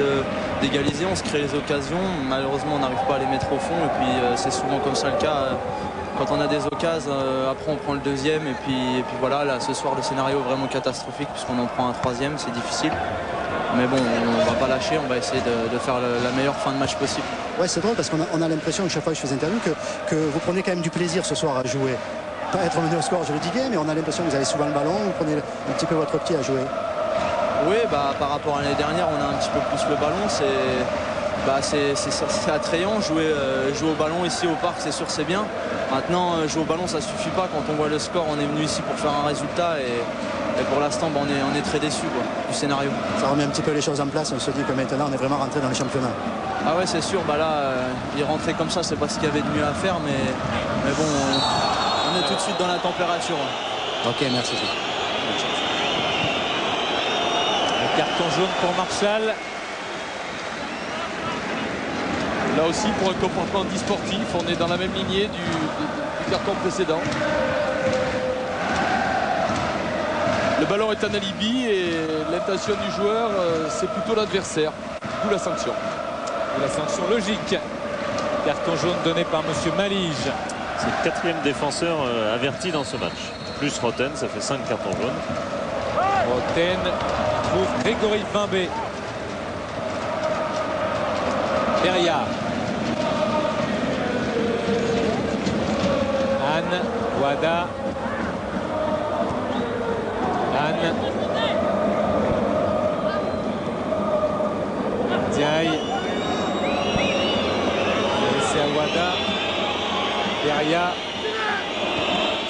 d'égaliser, on se crée les occasions, malheureusement on n'arrive pas à les mettre au fond et puis c'est souvent comme ça le cas. Quand on a des occasions, après on prend le deuxième et puis voilà, là ce soir le scénario est vraiment catastrophique puisqu'on en prend un troisième, c'est difficile. Mais bon, on va pas lâcher, on va essayer de faire la meilleure fin de match possible. Ouais, c'est drôle parce qu'on a l'impression que chaque fois que je fais des interviews que vous prenez quand même du plaisir ce soir à jouer. Pas être mené au score, je le disais, mais on a l'impression que vous avez souvent le ballon, vous prenez un petit peu votre pied à jouer. Oui, bah, par rapport à l'année dernière, on a un petit peu plus le ballon. C'est attrayant. Jouer au ballon ici au parc, c'est sûr, c'est bien. Maintenant, jouer au ballon, ça suffit pas. Quand on voit le score, on est venu ici pour faire un résultat. Et pour l'instant, bah, on est très déçus du scénario. Ça remet un petit peu les choses en place. On se dit que maintenant, on est vraiment rentré dans le championnat. Ah ouais, c'est sûr. Bah là, il rentrait comme ça, c'est pas ce qu'il y avait de mieux à faire. Mais bon, on est tout de suite dans la température. Ok, merci. Le carton jaune pour Marchal. Là aussi, pour un comportement anti-sportif, on est dans la même lignée du carton précédent. Le ballon est un alibi et l'intention du joueur, c'est plutôt l'adversaire. D'où la sanction. Et la sanction logique. Carton jaune donné par monsieur Malige. C'est le 4e défenseur averti dans ce match. Plus Roten, ça fait 5 cartons jaunes. Roten trouve Grégory Vimbé. Beria. Anne, Wada. Anne. Diaye. C'est à Wada. Beria.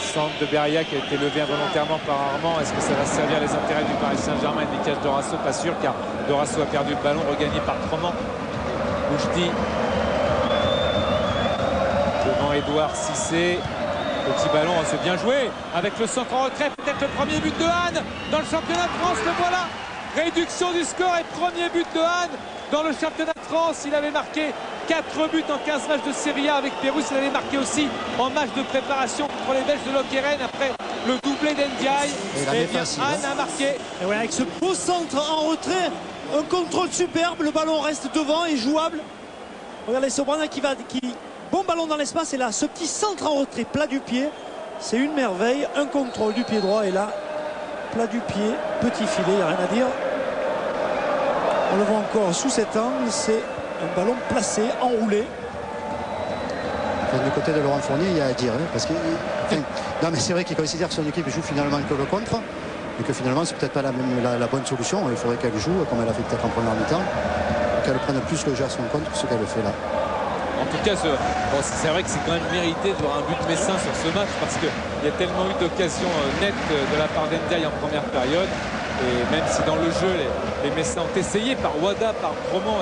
Centre de Beria qui a été levé involontairement par Armand. Est-ce que ça va servir les intérêts du Paris Saint-Germain? Le décalage Dorasso, pas sûr, car Dorasso a perdu le ballon, regagné par Froment. Boujdi. Devant Edouard Cissé. Petit ballon, c'est bien joué. Avec le centre en retrait, peut-être le premier but de Anne dans le championnat de France. Le voilà. Réduction du score et premier but de Anne dans le championnat de France. Il avait marqué 4 buts en 15 matchs de Serie A avec Pérouse. Il avait marqué aussi en match de préparation contre les Belges de Lokeren après le doublé d'Ndiaye. Et bien Anne a marqué. Et voilà, avec ce beau centre en retrait, un contrôle superbe. Le ballon reste devant et jouable. Regardez Sobrana qui bon ballon dans l'espace. Et là, ce petit centre en retrait, plat du pied. C'est une merveille. Un contrôle du pied droit. Et là, plat du pied, petit filet, il n'y a rien à dire. On le voit encore sous cet angle. C'est un ballon placé, enroulé. Enfin, du côté de Laurent Fournier, il y a à dire. Hein, parce que, enfin, non, mais c'est vrai qu'il considère que son équipe joue finalement que le contre. Et que finalement, c'est peut-être pas la bonne solution. Il faudrait qu'elle joue, comme elle a fait peut-être en première mi-temps. Qu'elle prenne plus le jeu à son compte que ce qu'elle fait là. En tout cas, c'est vrai que c'est quand même mérité de voir un but messin sur ce match parce qu'il y a tellement eu d'occasions nettes de la part d'Ndiaye en première période. Et même si dans le jeu, les Messins ont essayé par Wada, par Froment,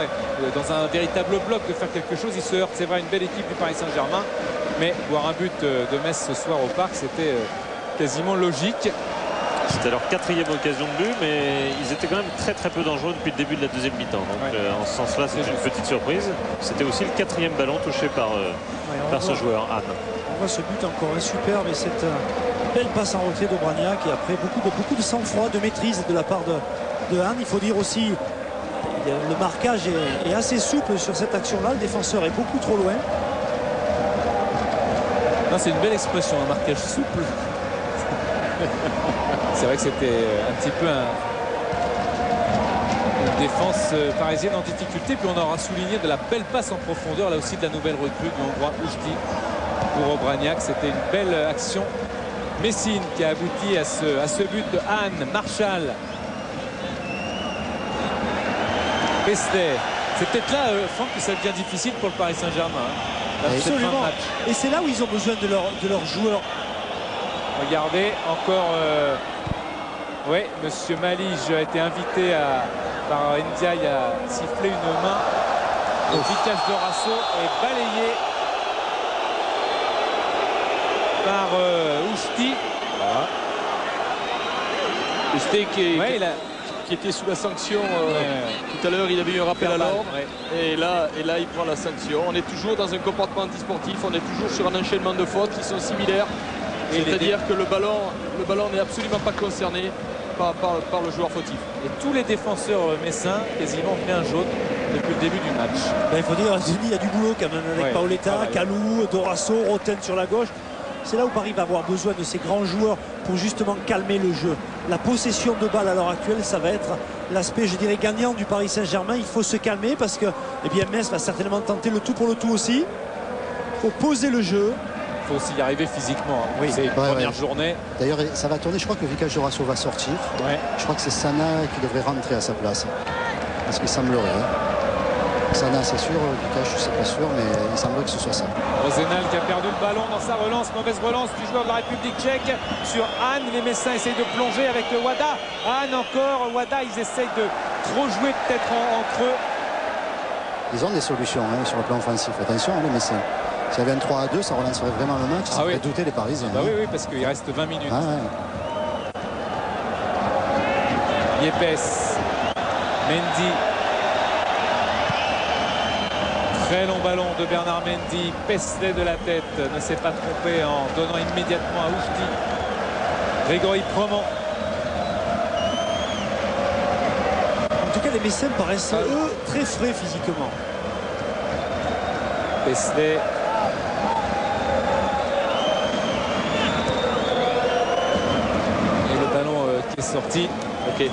dans un véritable bloc de faire quelque chose, ils se heurtent. C'est vrai, une belle équipe du Paris Saint-Germain. Mais voir un but de Metz ce soir au Parc, c'était quasiment logique. C'était leur 4e occasion de but, mais ils étaient quand même très peu dangereux depuis le début de la deuxième mi-temps. Donc en ce sens-là, c'est une petite surprise. C'était aussi le 4e ballon touché par ce joueur, Anne. On voit ce but encore superbe et cette belle passe en retrait d'Obraniak et après beaucoup de sang-froid, de maîtrise de la part de Anne. Il faut dire aussi le marquage est assez souple sur cette action-là. Le défenseur est beaucoup trop loin. C'est une belle expression, un marquage souple. C'est vrai que c'était un petit peu une défense parisienne en difficulté. Puis on aura souligné de la belle passe en profondeur, là aussi de la nouvelle recrue du Hongrois Boujdi pour Obraniak. C'était une belle action. Messine qui a abouti à ce but de Anne. Marshall. Pester. C'est peut-être là, Franck, que ça devient difficile pour le Paris Saint-Germain. Absolument. Et c'est là où ils ont besoin de leurs joueurs. Regardez, encore... oui, monsieur Malige a été invité par Ndiaye à siffler une main. Le Vicage Dorasso est balayé par Ousti. Voilà. Ousti qui était sous la sanction tout à l'heure, il avait eu un rappel à l'ordre et là il prend la sanction. On est toujours dans un comportement antisportif, on est toujours sur un enchaînement de fautes qui sont similaires. C'est-à-dire que le ballon n'est absolument pas concerné par le joueur fautif. Et tous les défenseurs messins quasiment ont pris un jaune depuis le début du match. Il faut dire, il y a du boulot quand même avec Paoletta, Kalou, Dorasso, Roten sur la gauche. C'est là où Paris va avoir besoin de ces grands joueurs pour justement calmer le jeu. La possession de balle à l'heure actuelle, ça va être l'aspect, je dirais, gagnant du Paris Saint-Germain. Il faut se calmer parce que Metz va certainement tenter le tout pour le tout aussi. Il faut poser le jeu. Il faut aussi y arriver physiquement. Oui, c'est une première journée. D'ailleurs, ça va tourner. Je crois que le Vicage Dorasso va sortir. Je crois que c'est Sana qui devrait rentrer à sa place. Parce qu'il semblerait. Sana, c'est sûr. Vicage, je ne suis pas sûr, mais il semblerait que ce soit ça. Rosenal qui a perdu le ballon dans sa relance. Mauvaise relance du joueur de la République tchèque sur Anne. Les Messins essayent de plonger avec Wada. Anne encore. Wada, ils essayent de trop jouer peut-être entre eux. Ils ont des solutions sur le plan offensif. Attention, les Messins. S'il y avait un 3-2, ça relancerait vraiment le match. Ça ferait douter les Parisiens. Oui, parce qu'il reste 20 minutes. Yepes. Mendy. Très long ballon de Bernard Mendy. Pestlet de la tête. Ne s'est pas trompé en donnant immédiatement à Ouchti. Grégory Promont. En tout cas, les Messins paraissent, eux, très frais physiquement. Pestlet. Et le ballon qui est sorti. Ok.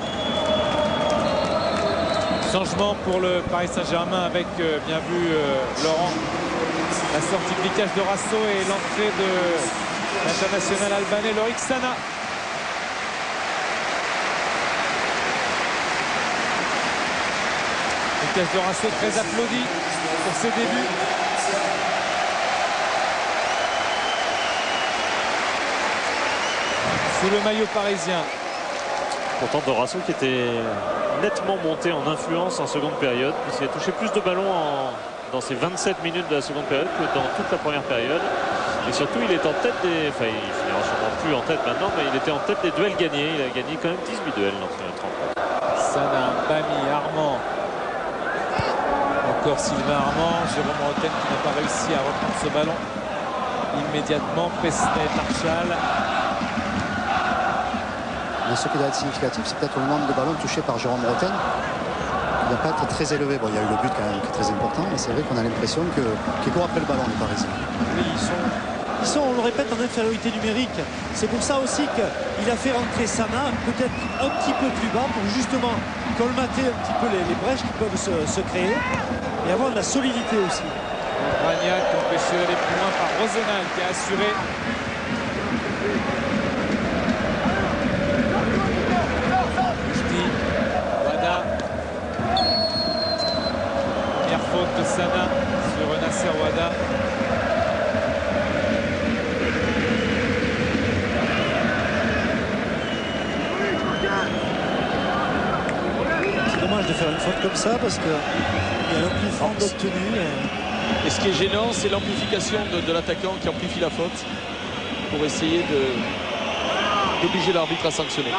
Changement pour le Paris Saint-Germain avec, bien vu Laurent, la sortie de Vikash Dorasso et l'entrée de l'international albanais Lorik Sana. Vikash Dorasso très applaudi pour ses débuts. Sous le maillot parisien. Pourtant Dorasso qui était nettement monté en influence en seconde période, puisqu'il a touché plus de ballons dans ces 27 minutes de la seconde période que dans toute la première période. Et surtout il est en tête des... Enfin il finira sûrement plus en tête maintenant, mais il était en tête des duels gagnés. Il a gagné quand même 18 duels dans ce 30. Sana, Bami, Armand. Encore Sylvain Armand, Jérôme Rotten qui n'a pas réussi à reprendre ce ballon immédiatement. Pestlet, Marchal. Mais ce qui doit être significatif, c'est peut-être le nombre de ballons touchés par Jérôme Rotten. Il n'a pas été très élevé. Bon, il y a eu le but quand même qui est très important, mais c'est vrai qu'on a l'impression qu'ils courent après le ballon, les Parisiens. Oui, ils sont, on le répète, en infériorité numérique. C'est pour ça aussi qu'il a fait rentrer Sana peut-être un petit peu plus bas pour justement colmater un petit peu les brèches qui peuvent se créer et avoir de la solidité aussi. Bragnac empêché d'aller plus loin par Rosenal qui a assuré. Wada. Première faute de Sana sur Nasser Wada. C'est dommage de faire une faute comme ça parce qu'il y a l'amplifiant d'obtenu. Et ce qui est gênant, c'est l'amplification de l'attaquant qui amplifie la faute pour essayer d'obliger l'arbitre à sanctionner.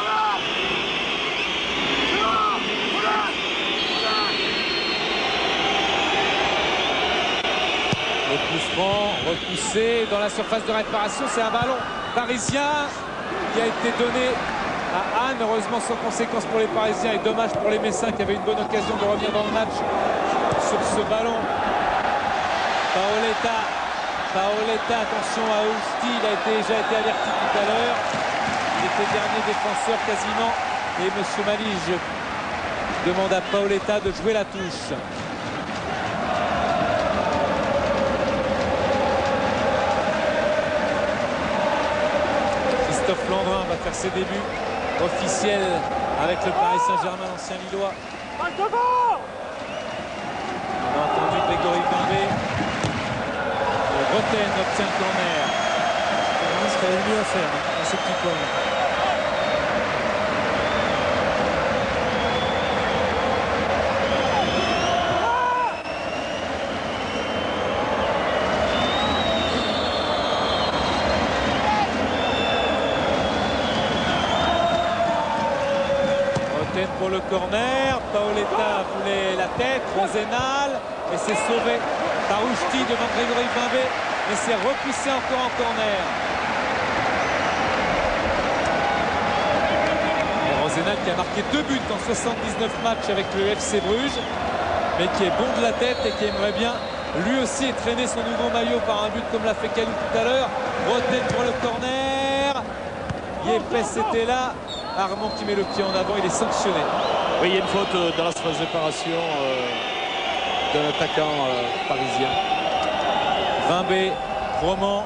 Le coup franc, repoussé dans la surface de réparation. C'est un ballon parisien qui a été donné à Anne. Heureusement sans conséquence pour les Parisiens et dommage pour les Messins qui avaient une bonne occasion de revenir dans le match sur ce ballon. Paoletta, attention à Ousti, il a déjà été averti tout à l'heure. Il était dernier défenseur quasiment. Et M. Malige demande à Paoletta de jouer la touche. Christophe Landrin va faire ses débuts officiels avec le Paris Saint-Germain, l'ancien Lillois. On a entendu Grégory Pimbé. Roten obtient le corner. Ce qu'il y avait mieux à faire à ce petit point. Roten pour le corner. Paoletta voulait la tête. Rosenal. Et c'est sauvé par Ouchti devant Grégory Pimbé, mais c'est repoussé encore en corner. Et Rosenal qui a marqué 2 buts en 79 matchs avec le FC Bruges, mais qui est bon de la tête et qui aimerait bien lui aussi traîner son nouveau maillot par un but comme l'a fait Kalou tout à l'heure. Roten pour le corner. Yepes était là. Armand qui met le pied en avant, il est sanctionné. Oui, il y a une faute dans la surface de réparation d'un attaquant parisien. Vimbé, Roman.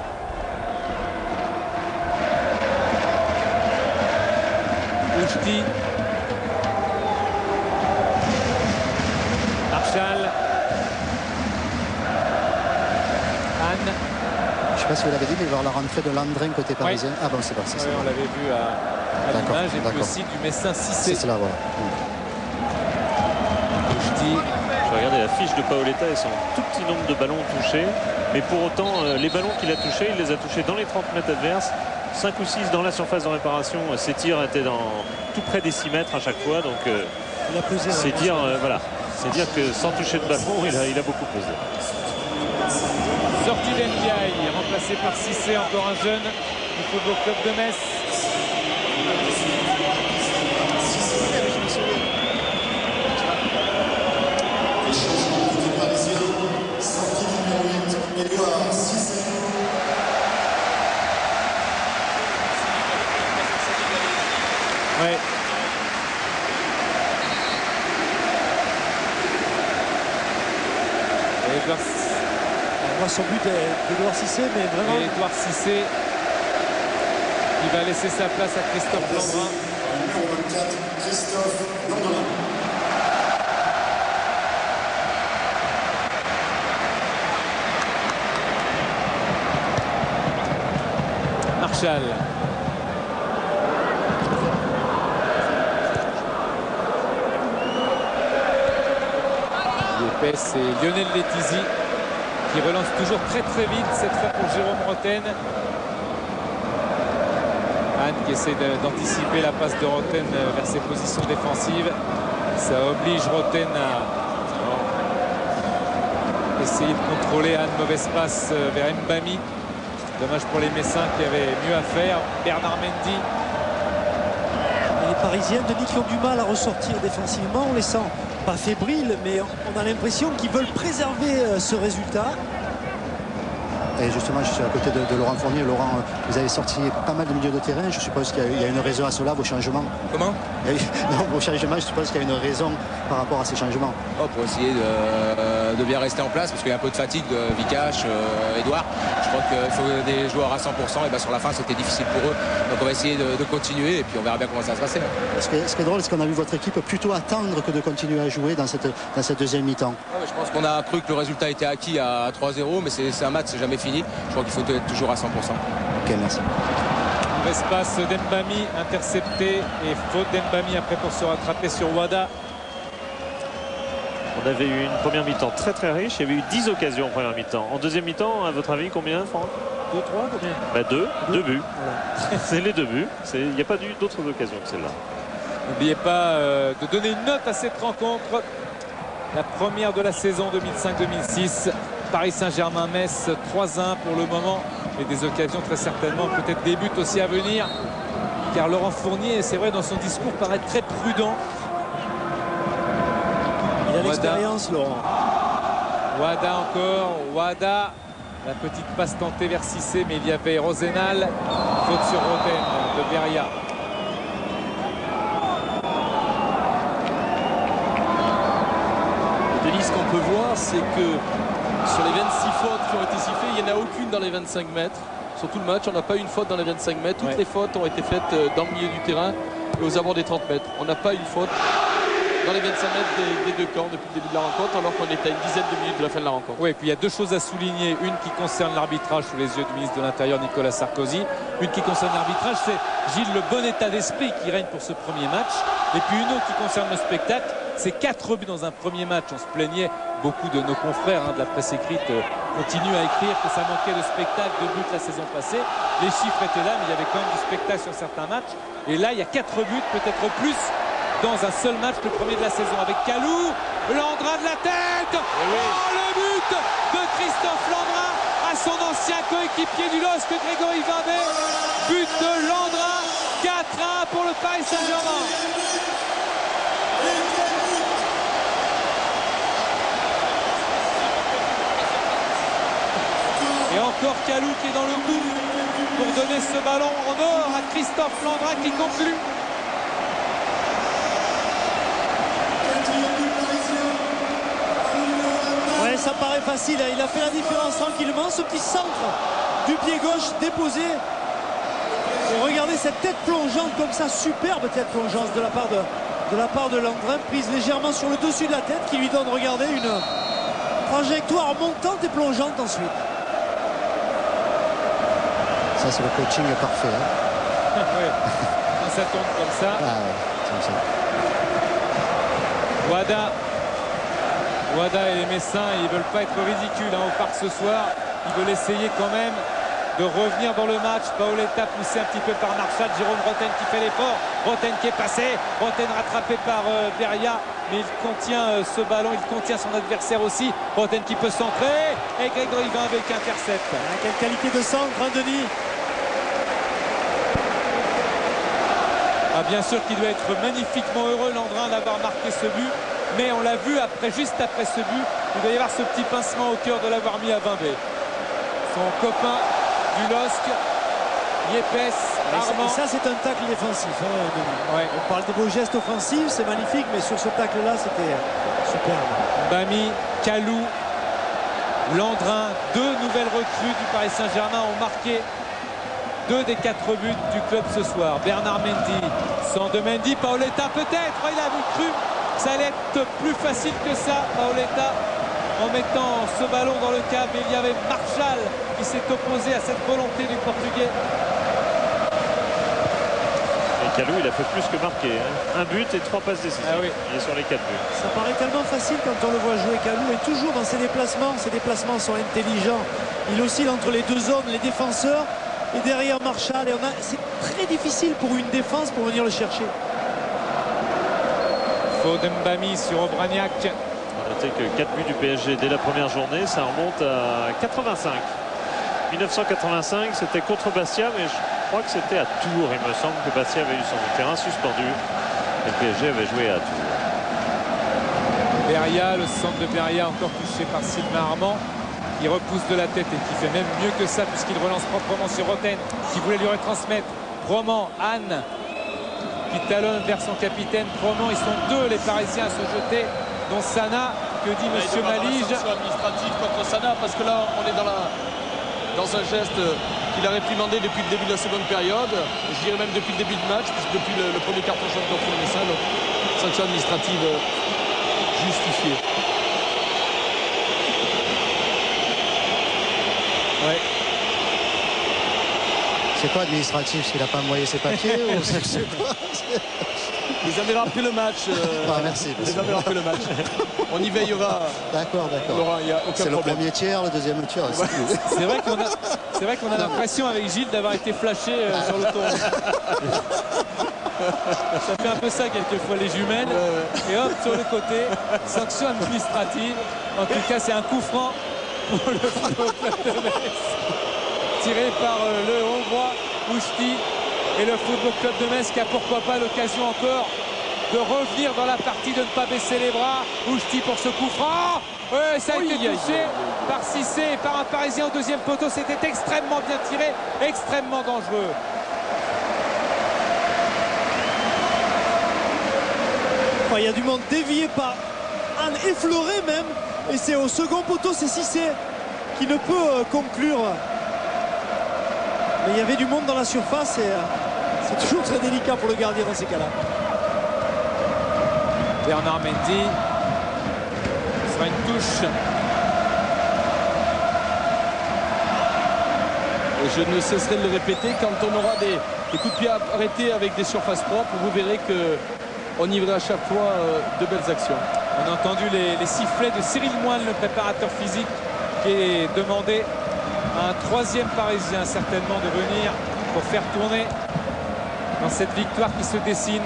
Ouchti. Marchal. Anne. Je ne sais pas si vous l'avez dit, mais il va y avoir la rentrée de Landrin côté parisien. Oui. Ah bon, c'est pas ça. Oui, on l'avait vu à l'image et puis aussi du Messin Cissé. C'est là, voilà. Ouchti. Je vais regarder la fiche de Paoletta et son tout petit nombre de ballons touchés. Mais pour autant, les ballons qu'il a touchés, il les a touchés dans les 30 mètres adverses. 5 ou 6 dans la surface de réparation. Ses tirs étaient tout près des 6 mètres à chaque fois. Donc c'est dire, voilà, c'est dire que sans toucher de ballon, il a beaucoup pesé. remplacé par Cissé, encore un jeune du Football Club de Metz. Ouais. On voit son but d'Edouard Cissé, mais vraiment. Et Edouard Cissé qui va laisser sa place à Christophe Landrin. Numéro 24, Christophe Landrin. Marshall. C'est Lionel Letizy qui relance toujours très vite, cette fois pour Jérôme Roten. Anne qui essaie d'anticiper la passe de Roten vers ses positions défensives. Ça oblige Roten à essayer de contrôler. Anne, mauvaise passe vers Mbami. Dommage pour les Messins qui avaient mieux à faire. Bernard Mendy. Et les Parisiens, Denis, qui ont du mal à ressortir défensivement, on les sent pas fébriles, mais on a l'impression qu'ils veulent préserver ce résultat. Et justement, je suis à côté de Laurent Fournier. Laurent, vous avez sorti pas mal de milieux de terrain. Je suppose qu'il y a une raison à cela, vos changements. Comment? Non, vos changements, je suppose qu'il y a une raison par rapport à ces changements. Oh, pour essayer de bien rester en place, parce qu'il y a un peu de fatigue de Vikash, Edouard. Je crois qu'il faut des joueurs à 100%. Et ben sur la fin, c'était difficile pour eux. Donc on va essayer de continuer et puis on verra bien comment ça va se passer. Ce qui est drôle, c'est qu'on a vu votre équipe plutôt attendre que de continuer à jouer dans cette deuxième mi-temps. Je pense qu'on a cru que le résultat était acquis à 3-0, mais c'est un match, c'est jamais fini. Je crois qu'il faut être toujours à 100%. Ok, merci. Mauvaise passe d'Mbami, intercepté et faute d'Mbami après pour se rattraper sur Wada. On avait eu une première mi-temps très riche. Il y avait eu 10 occasions en première mi-temps. En deuxième mi-temps, à votre avis, combien, Franck? 2, 3, combien? Bah 2 buts. Voilà. C'est les 2 buts. Il n'y a pas eu d'autres occasions que celle-là. N'oubliez pas de donner une note à cette rencontre. La première de la saison 2005-2006. Paris Saint-Germain-Metz 3-1 pour le moment. Et des occasions très certainement, peut-être des buts aussi à venir. Car Laurent Fournier, c'est vrai, dans son discours, paraît très prudent. Il a l'expérience, Laurent. Wada encore. Wada. La petite passe tentée vers Cissé, mais il y avait Rosenal. Faute sur Roten de Beria. Denis, ce qu'on peut voir, c'est que sur les 26 fautes qui ont été sifflées, il n'y en a aucune dans les 25 mètres. Sur tout le match, on n'a pas une faute dans les 25 mètres. Toutes les fautes ont été faites dans le milieu du terrain et aux abords des 30 mètres. On n'a pas une faute dans les 25 mètres des deux camps depuis le début de la rencontre, alors qu'on est à une dizaine de minutes de la fin de la rencontre. Oui, et puis il y a deux choses à souligner. Une qui concerne l'arbitrage sous les yeux du ministre de l'Intérieur Nicolas Sarkozy. Une qui concerne l'arbitrage, c'est Gilles, le bon état d'esprit qui règne pour ce premier match. Et puis une autre qui concerne le spectacle. C'est 4 buts dans un premier match. On se plaignait, beaucoup de nos confrères de la presse écrite continuent à écrire que ça manquait de spectacle, de buts la saison passée. Les chiffres étaient là, mais il y avait quand même du spectacle sur certains matchs. Et là, il y a 4 buts, peut-être plus, dans un seul match, le premier de la saison. Avec Kalou, Landrin de la tête. Le but de Christophe Landrin à son ancien coéquipier du LOSC, Grégory Vimbet. But de Landrin, 4-1 pour le Paris Saint-Germain. Et encore Kalou qui est dans le coup pour donner ce ballon en or à Christophe Landrin qui conclut. Ouais, ça paraît facile. Il a fait la différence tranquillement. Ce petit centre du pied gauche déposé. Et regardez cette tête plongeante comme ça, superbe tête plongeante de la part de Landrin, prise légèrement sur le dessus de la tête, qui lui donne, regardez, une trajectoire montante et plongeante ensuite. Ça, c'est le coaching parfait. Hein. Ouais. Quand ça tombe comme ça. Ah ouais, c'est ça. Wada et les Messins, ils ne veulent pas être ridicules au parc ce soir. Ils veulent essayer quand même de revenir dans le match. Paoletta poussé un petit peu par Marshall. Jérôme Roten qui fait l'effort. Roten qui est passé. Roten rattrapé par Beria. mais il contient ce ballon, il contient son adversaire aussi. Roten qui peut centrer et Grégory Grimbet qui intercepte. Quelle qualité de centre, hein, Denis. Ah, bien sûr qu'il doit être magnifiquement heureux, Landrin, d'avoir marqué ce but. Mais on l'a vu juste après ce but, il doit y avoir ce petit pincement au cœur de l'avoir mis à 20B. Son copain du LOSC, Yepes, Armand. Ça, c'est un tacle défensif. Hein, ouais. On parle des beaux gestes offensifs, c'est magnifique, mais sur ce tacle-là, c'était superbe. Bami, Kalou, Landrin, 2 nouvelles recrues du Paris Saint-Germain ont marqué 2 des 4 buts du club ce soir. Bernard Mendy, sans de Mendy, Paoletta peut-être, il avait cru que ça allait être plus facile que ça, Paoletta, en mettant ce ballon dans le câble. Il y avait Marshall qui s'est opposé à cette volonté du Portugais. Et Kalou, il a fait plus que marquer, hein. 1 but et 3 passes décisives. Ah oui. Il est sur les 4 buts. Ça paraît tellement facile quand on le voit jouer, Kalou, et toujours dans ses déplacements sont intelligents. Il oscille entre les 2 zones, les défenseurs et derrière Marshall. C'est très difficile pour une défense pour venir le chercher. Mbami sur Obraniak. Notez que 4 buts du PSG dès la première journée, ça remonte à 85. 1985, c'était contre Bastia, mais je crois que c'était à Tours. Il me semble que Bastia avait eu son terrain suspendu. Et le PSG avait joué à Tours. Beria, le centre de Beria encore touché par Sylvain Armand, qui repousse de la tête et qui fait même mieux que ça puisqu'il relance proprement sur Roten, qui voulait lui retransmettre. Roman, Anne, qui talonne vers son capitaine. Roman, ils sont 2 les Parisiens à se jeter, dont Sana. Que dit Monsieur Malige? Sanction administrative contre Sana, parce que là on est dans un geste qu'il a réprimandé depuis le début de la seconde période, je dirais même depuis le début du match, puisque depuis le premier carton jaune contre le Messin, donc sanction administrative justifiée. Ouais. C'est quoi administratif? Parce qu'il n'a pas envoyé ses papiers ou c'est quoi? Vous avez rappelé le match. Merci. Vous avez rappelé le match. On y veillera. D'accord. C'est le premier tiers, le deuxième tiers. C'est vrai qu'on a l'impression avec Gilles d'avoir été flashé sur l'autoroute. Ça fait un peu ça quelquefois les jumelles. Et hop, sur le côté, sanction administrative. En tout cas, c'est un coup franc pour le Football Club de Metz. Tiré par le Hongrois Ouchti. Et le Football Club de Metz qui a pourquoi pas l'occasion encore de revenir dans la partie, de ne pas baisser les bras. Ouchti pour ce coup franc. Ça a été touché par Cissé et par un Parisien au deuxième poteau. C'était extrêmement bien tiré, extrêmement dangereux. Il y a du monde dévié par Anne, effleuré même. Et c'est au second poteau, c'est Cissé qui ne peut conclure. Mais il y avait du monde dans la surface et c'est toujours très délicat pour le gardien dans ces cas-là. Bernard Mendy. Ce sera une touche. Et je ne cesserai de le répéter, quand on aura des coups de pied arrêtés avec des surfaces propres, vous verrez qu'on y verra à chaque fois de belles actions. On a entendu les sifflets de Cyril Moine, le préparateur physique, qui est demandé à un 3e Parisien certainement de venir pour faire tourner dans cette victoire qui se dessine.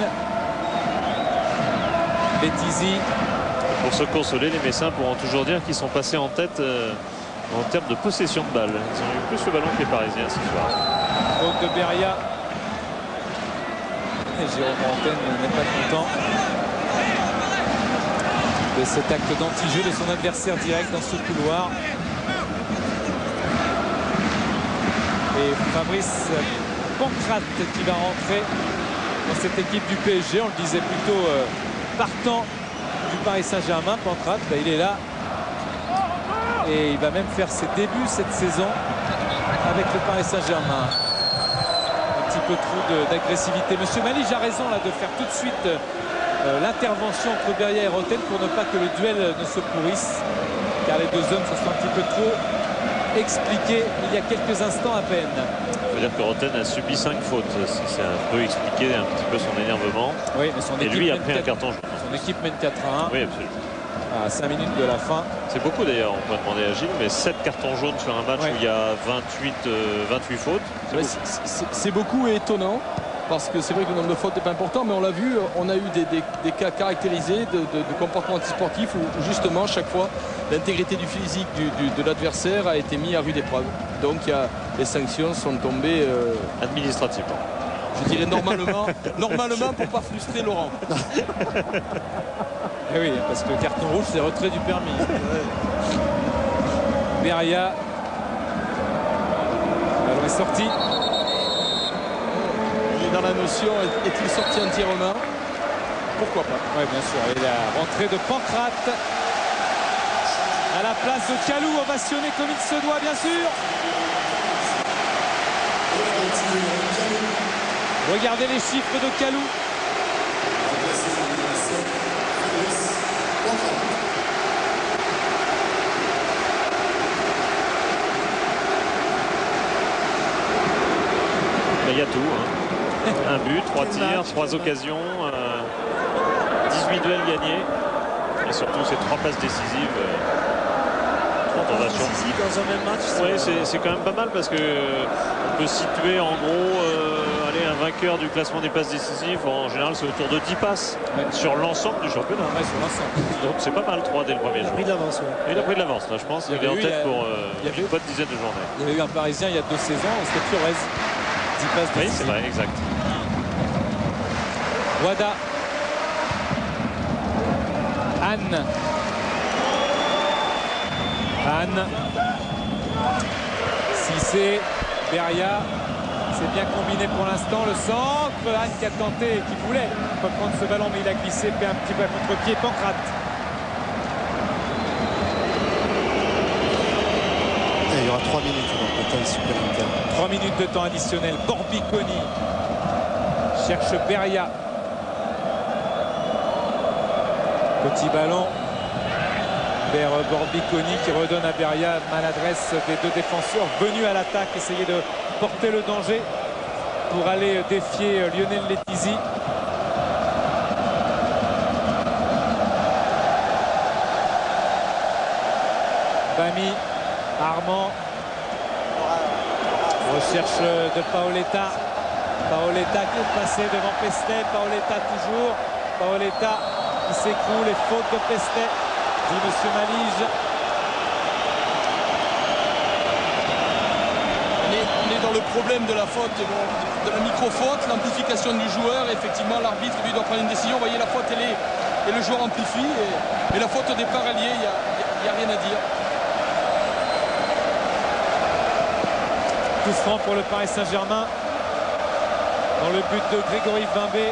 Bétizy. Pour se consoler, les Messins pourront toujours dire qu'ils sont passés en tête en termes de possession de balle. Ils ont eu plus le ballon que les Parisiens ce soir. Faute de Beria. Et Jérôme Rantaine n'est pas content de cet acte d'anti-jeu de son adversaire direct dans ce couloir. Et Fabrice Pancrate qui va rentrer dans cette équipe du PSG. On le disait plutôt partant du Paris Saint-Germain. Pancrate, il est là. Et il va même faire ses débuts cette saison avec le Paris Saint-Germain. Un petit peu trop d'agressivité. Monsieur Malige a raison là de faire tout de suite l'intervention entre Beria et Roten pour ne pas que le duel ne se pourrisse. Car les deux hommes se sont un petit peu trop expliqués il y a quelques instants à peine. Il faut dire que Roten a subi 5 fautes. C'est un peu expliqué un petit peu son énervement. Oui, mais son et lui a pris un carton jaune. Son équipe mène 4-1. Oui, absolument. À 5 minutes de la fin. C'est beaucoup d'ailleurs, on peut demander à Gilles, mais 7 cartons jaunes sur un match où il y a 28 fautes. C'est beaucoup et étonnant. parce que c'est vrai que le nombre de fautes n'est pas important, mais on l'a vu, on a eu des cas caractérisés de comportement antisportif où justement chaque fois l'intégrité du physique de l'adversaire a été mise à rude épreuve. Donc les sanctions sont tombées administrativement. Je dirais normalement pour pas frustrer Laurent. Eh oui, parce que le carton rouge, c'est retrait du permis. Beria. Le ballon est sorti. Il est dans la notion, est-il sorti entièrement? Pourquoi pas? Oui, bien sûr. Et la rentrée de Pancrate à la place de Kalou, ovationné comme il se doit, bien sûr. Regardez les chiffres de Kalou. Il y a tout. Hein. Un but, 3 tirs, 3 occasions, 18 duels gagnés. Et surtout ces 3 passes décisives. 3 tentations. Dans un même match. Oui, c'est quand même pas mal parce que on peut situer en gros un vainqueur du classement des passes décisives. En général, c'est autour de 10 passes sur l'ensemble du championnat. Ouais, sur l'ensemble. Donc c'est pas mal, 3 dès le premier jour. Il a pris de l'avance. Ouais. Il a pris de l'avance. Là, je pense qu'il est en tête pour une bonne dizaine de journées. Il y avait eu un Parisien il y a 2 saisons, c'était Flores. 10 passes oui, décisives. c'est vrai, exact. Wada. Anne. Cissé. Beria. C'est bien combiné pour l'instant. Le centre. Anne qui a tenté, qui voulait reprendre ce ballon, mais il a glissé, fait un petit peu à contre-pied. Pancrate. Et il y aura 3 minutes de temps supplémentaire. 3 minutes de temps additionnel. Borbiconi cherche Beria. Petit ballon vers Borbiconi qui redonne à Beria. Maladresse des 2 défenseurs venus à l'attaque, essayer de porter le danger pour aller défier Lionel Letizy. Bami, Armand. Recherche de Paoletta. Paoletta qui est passé devant Pestet. Paoletta toujours. Paoletta qui s'écroule. Les fautes de Pestet, dit monsieur Malige. On est dans le problème de la faute, de la micro-faute, l'amplification du joueur. Et effectivement, l'arbitre lui doit prendre une décision. Vous voyez, la faute elle est et le joueur amplifie. Et la faute au départ elle y est, il n'y a rien à dire. Coup franc pour le Paris Saint-Germain dans le but de Grégory Vimbé.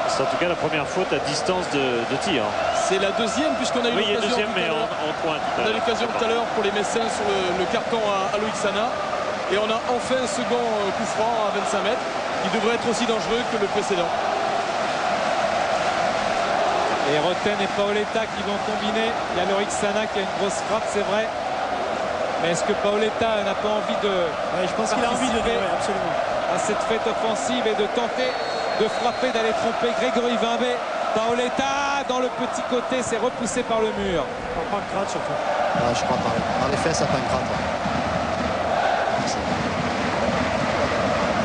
C'est en tout cas la première faute à distance de tir. C'est la deuxième puisqu'on a eu l'occasion deuxième, mais en point. On a eu l'occasion tout à l'heure pour les Messins sur le carton à Loïc Sana. Et on a enfin un second coup franc à 25 mètres qui devrait être aussi dangereux que le précédent. Et Roten et Paoletta qui vont combiner. Il y a Loïc Sana qui a une grosse frappe, c'est vrai. Mais est-ce que Paoletta n'a pas envie de... Ouais, je pense qu'il a envie de jouer, absolument. À cette fête offensive et de tenter de frapper, d'aller tromper Grégory Vimbé. Paoletta dans le petit côté, c'est repoussé par le mur. Par Pancrate surtout. Ouais, je crois par les fesses à Pancrate.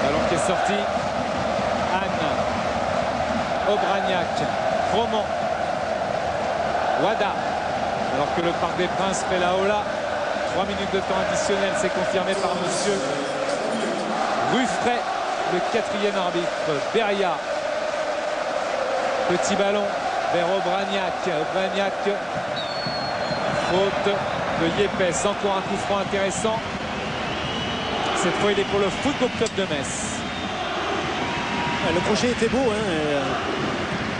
Ballon qui est sorti. Anne. Obraniak. Froment. Wada. Alors que le Parc des Princes fait la hola. 3 minutes de temps additionnel, c'est confirmé par monsieur Ruffray, le 4e arbitre. Beria. Petit ballon vers Obraniak. Obraniak. Faute de Yepes. Encore un coup franc intéressant. Cette fois, il est pour le Football Club de Metz. Le crochet était beau.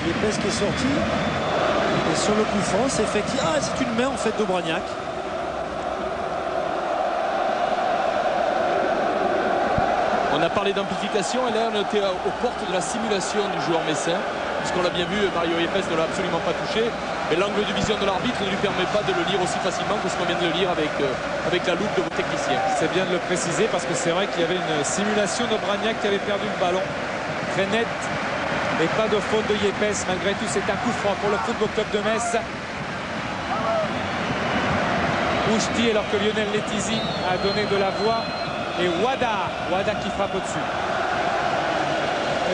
Yepes qui est sorti. Et sur le coup franc, c'est effectivement... Ah, c'est une main en fait d'Obraniak. On a parlé d'amplification et là on était aux portes de la simulation du joueur messin. Puisqu'on l'a bien vu, Mario Yepes ne l'a absolument pas touché. Mais l'angle de vision de l'arbitre ne lui permet pas de le lire aussi facilement que ce qu'on vient de le lire avec la loupe de vos techniciens. C'est bien de le préciser parce que c'est vrai qu'il y avait une simulation d'Obraniak qui avait perdu le ballon. Très net. Et pas de faute de Yepes. Malgré tout, c'est un coup franc pour le Football Club de Metz. Ouchti alors que Lionel Letizy a donné de la voix. Et Wada qui frappe au-dessus.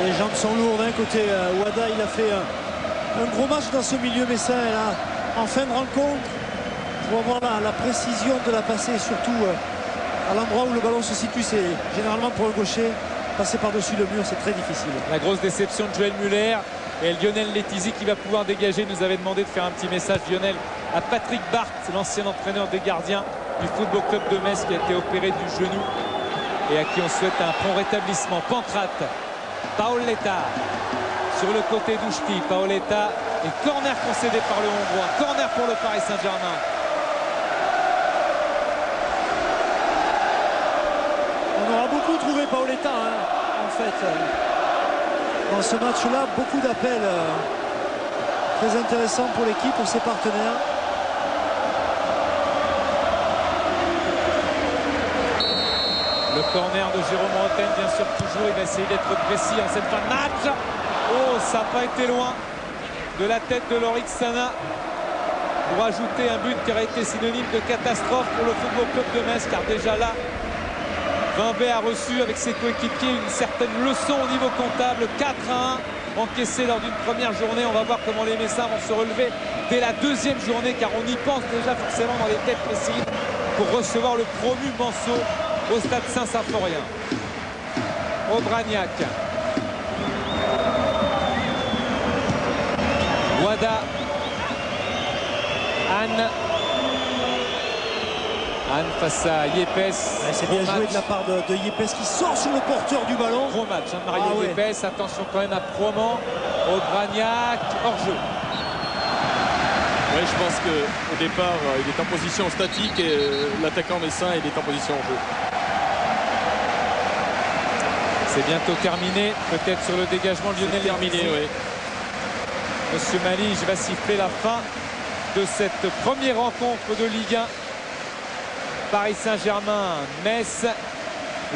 Les jambes sont lourdes, hein, côté Wada. Il a fait un gros match dans ce milieu messin. Et là, en fin de rencontre, pour avoir la précision de la passer, surtout à l'endroit où le ballon se situe, c'est généralement pour le gaucher. Passer par-dessus le mur, c'est très difficile. La grosse déception de Joël Muller. Et Lionel Letizy qui va pouvoir dégager. Nous avait demandé de faire un petit message, Lionel, à Patrick Barthes, l'ancien entraîneur des gardiens du Football Club de Metz, qui a été opéré du genou et à qui on souhaite un prompt rétablissement. Pancrate, Paoletta sur le côté d'Ouchti. Paoletta et corner concédé par le Hongrois. Corner pour le Paris Saint-Germain. On aura beaucoup trouvé Paoletta, hein, en fait. Dans ce match-là, beaucoup d'appels très intéressants pour l'équipe, pour ses partenaires. Le corner de Jérôme Rotten, bien sûr, toujours. Il va essayer d'être précis en cette fin de match. Oh, ça n'a pas été loin de la tête de Lorik Sana pour ajouter un but qui aurait été synonyme de catastrophe pour le Football Club de Metz, car déjà là, Vimbay a reçu avec ses coéquipiers une certaine leçon au niveau comptable. 4-1 encaissé lors d'une première journée. On va voir comment les Messins vont se relever dès la deuxième journée, car on y pense déjà forcément dans les têtes précises pour recevoir le promu Manceau au stade Saint-Symphorien. Obraniak. Wada. Anne face à Yepes. C'est bien joué de la part de Yepes qui sort sur le porteur du ballon. Gros match, Mario Yepes. Attention quand même à Proman. Obraniak, hors-jeu. Oui, je pense qu'au départ, il est en position statique et l'attaquant messin, il est en position en jeu. C'est bientôt terminé. Peut-être sur le dégagement Lionel terminé, oui. Monsieur Malige va siffler la fin de cette première rencontre de Ligue 1. Paris Saint-Germain, Metz.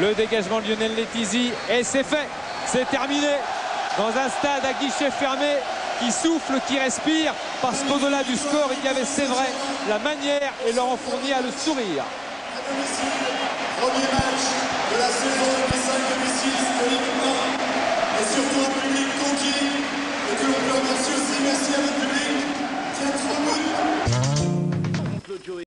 Le dégagement de Lionel Letizy. Et c'est fait. C'est terminé. Dans un stade à guichet fermé, qui souffle, qui respire, parce qu'au-delà du score, il y avait, c'est vrai, la manière et Laurent Fournier à le sourire. Premier match de la saison 2005-2006 de Ligue 1 et surtout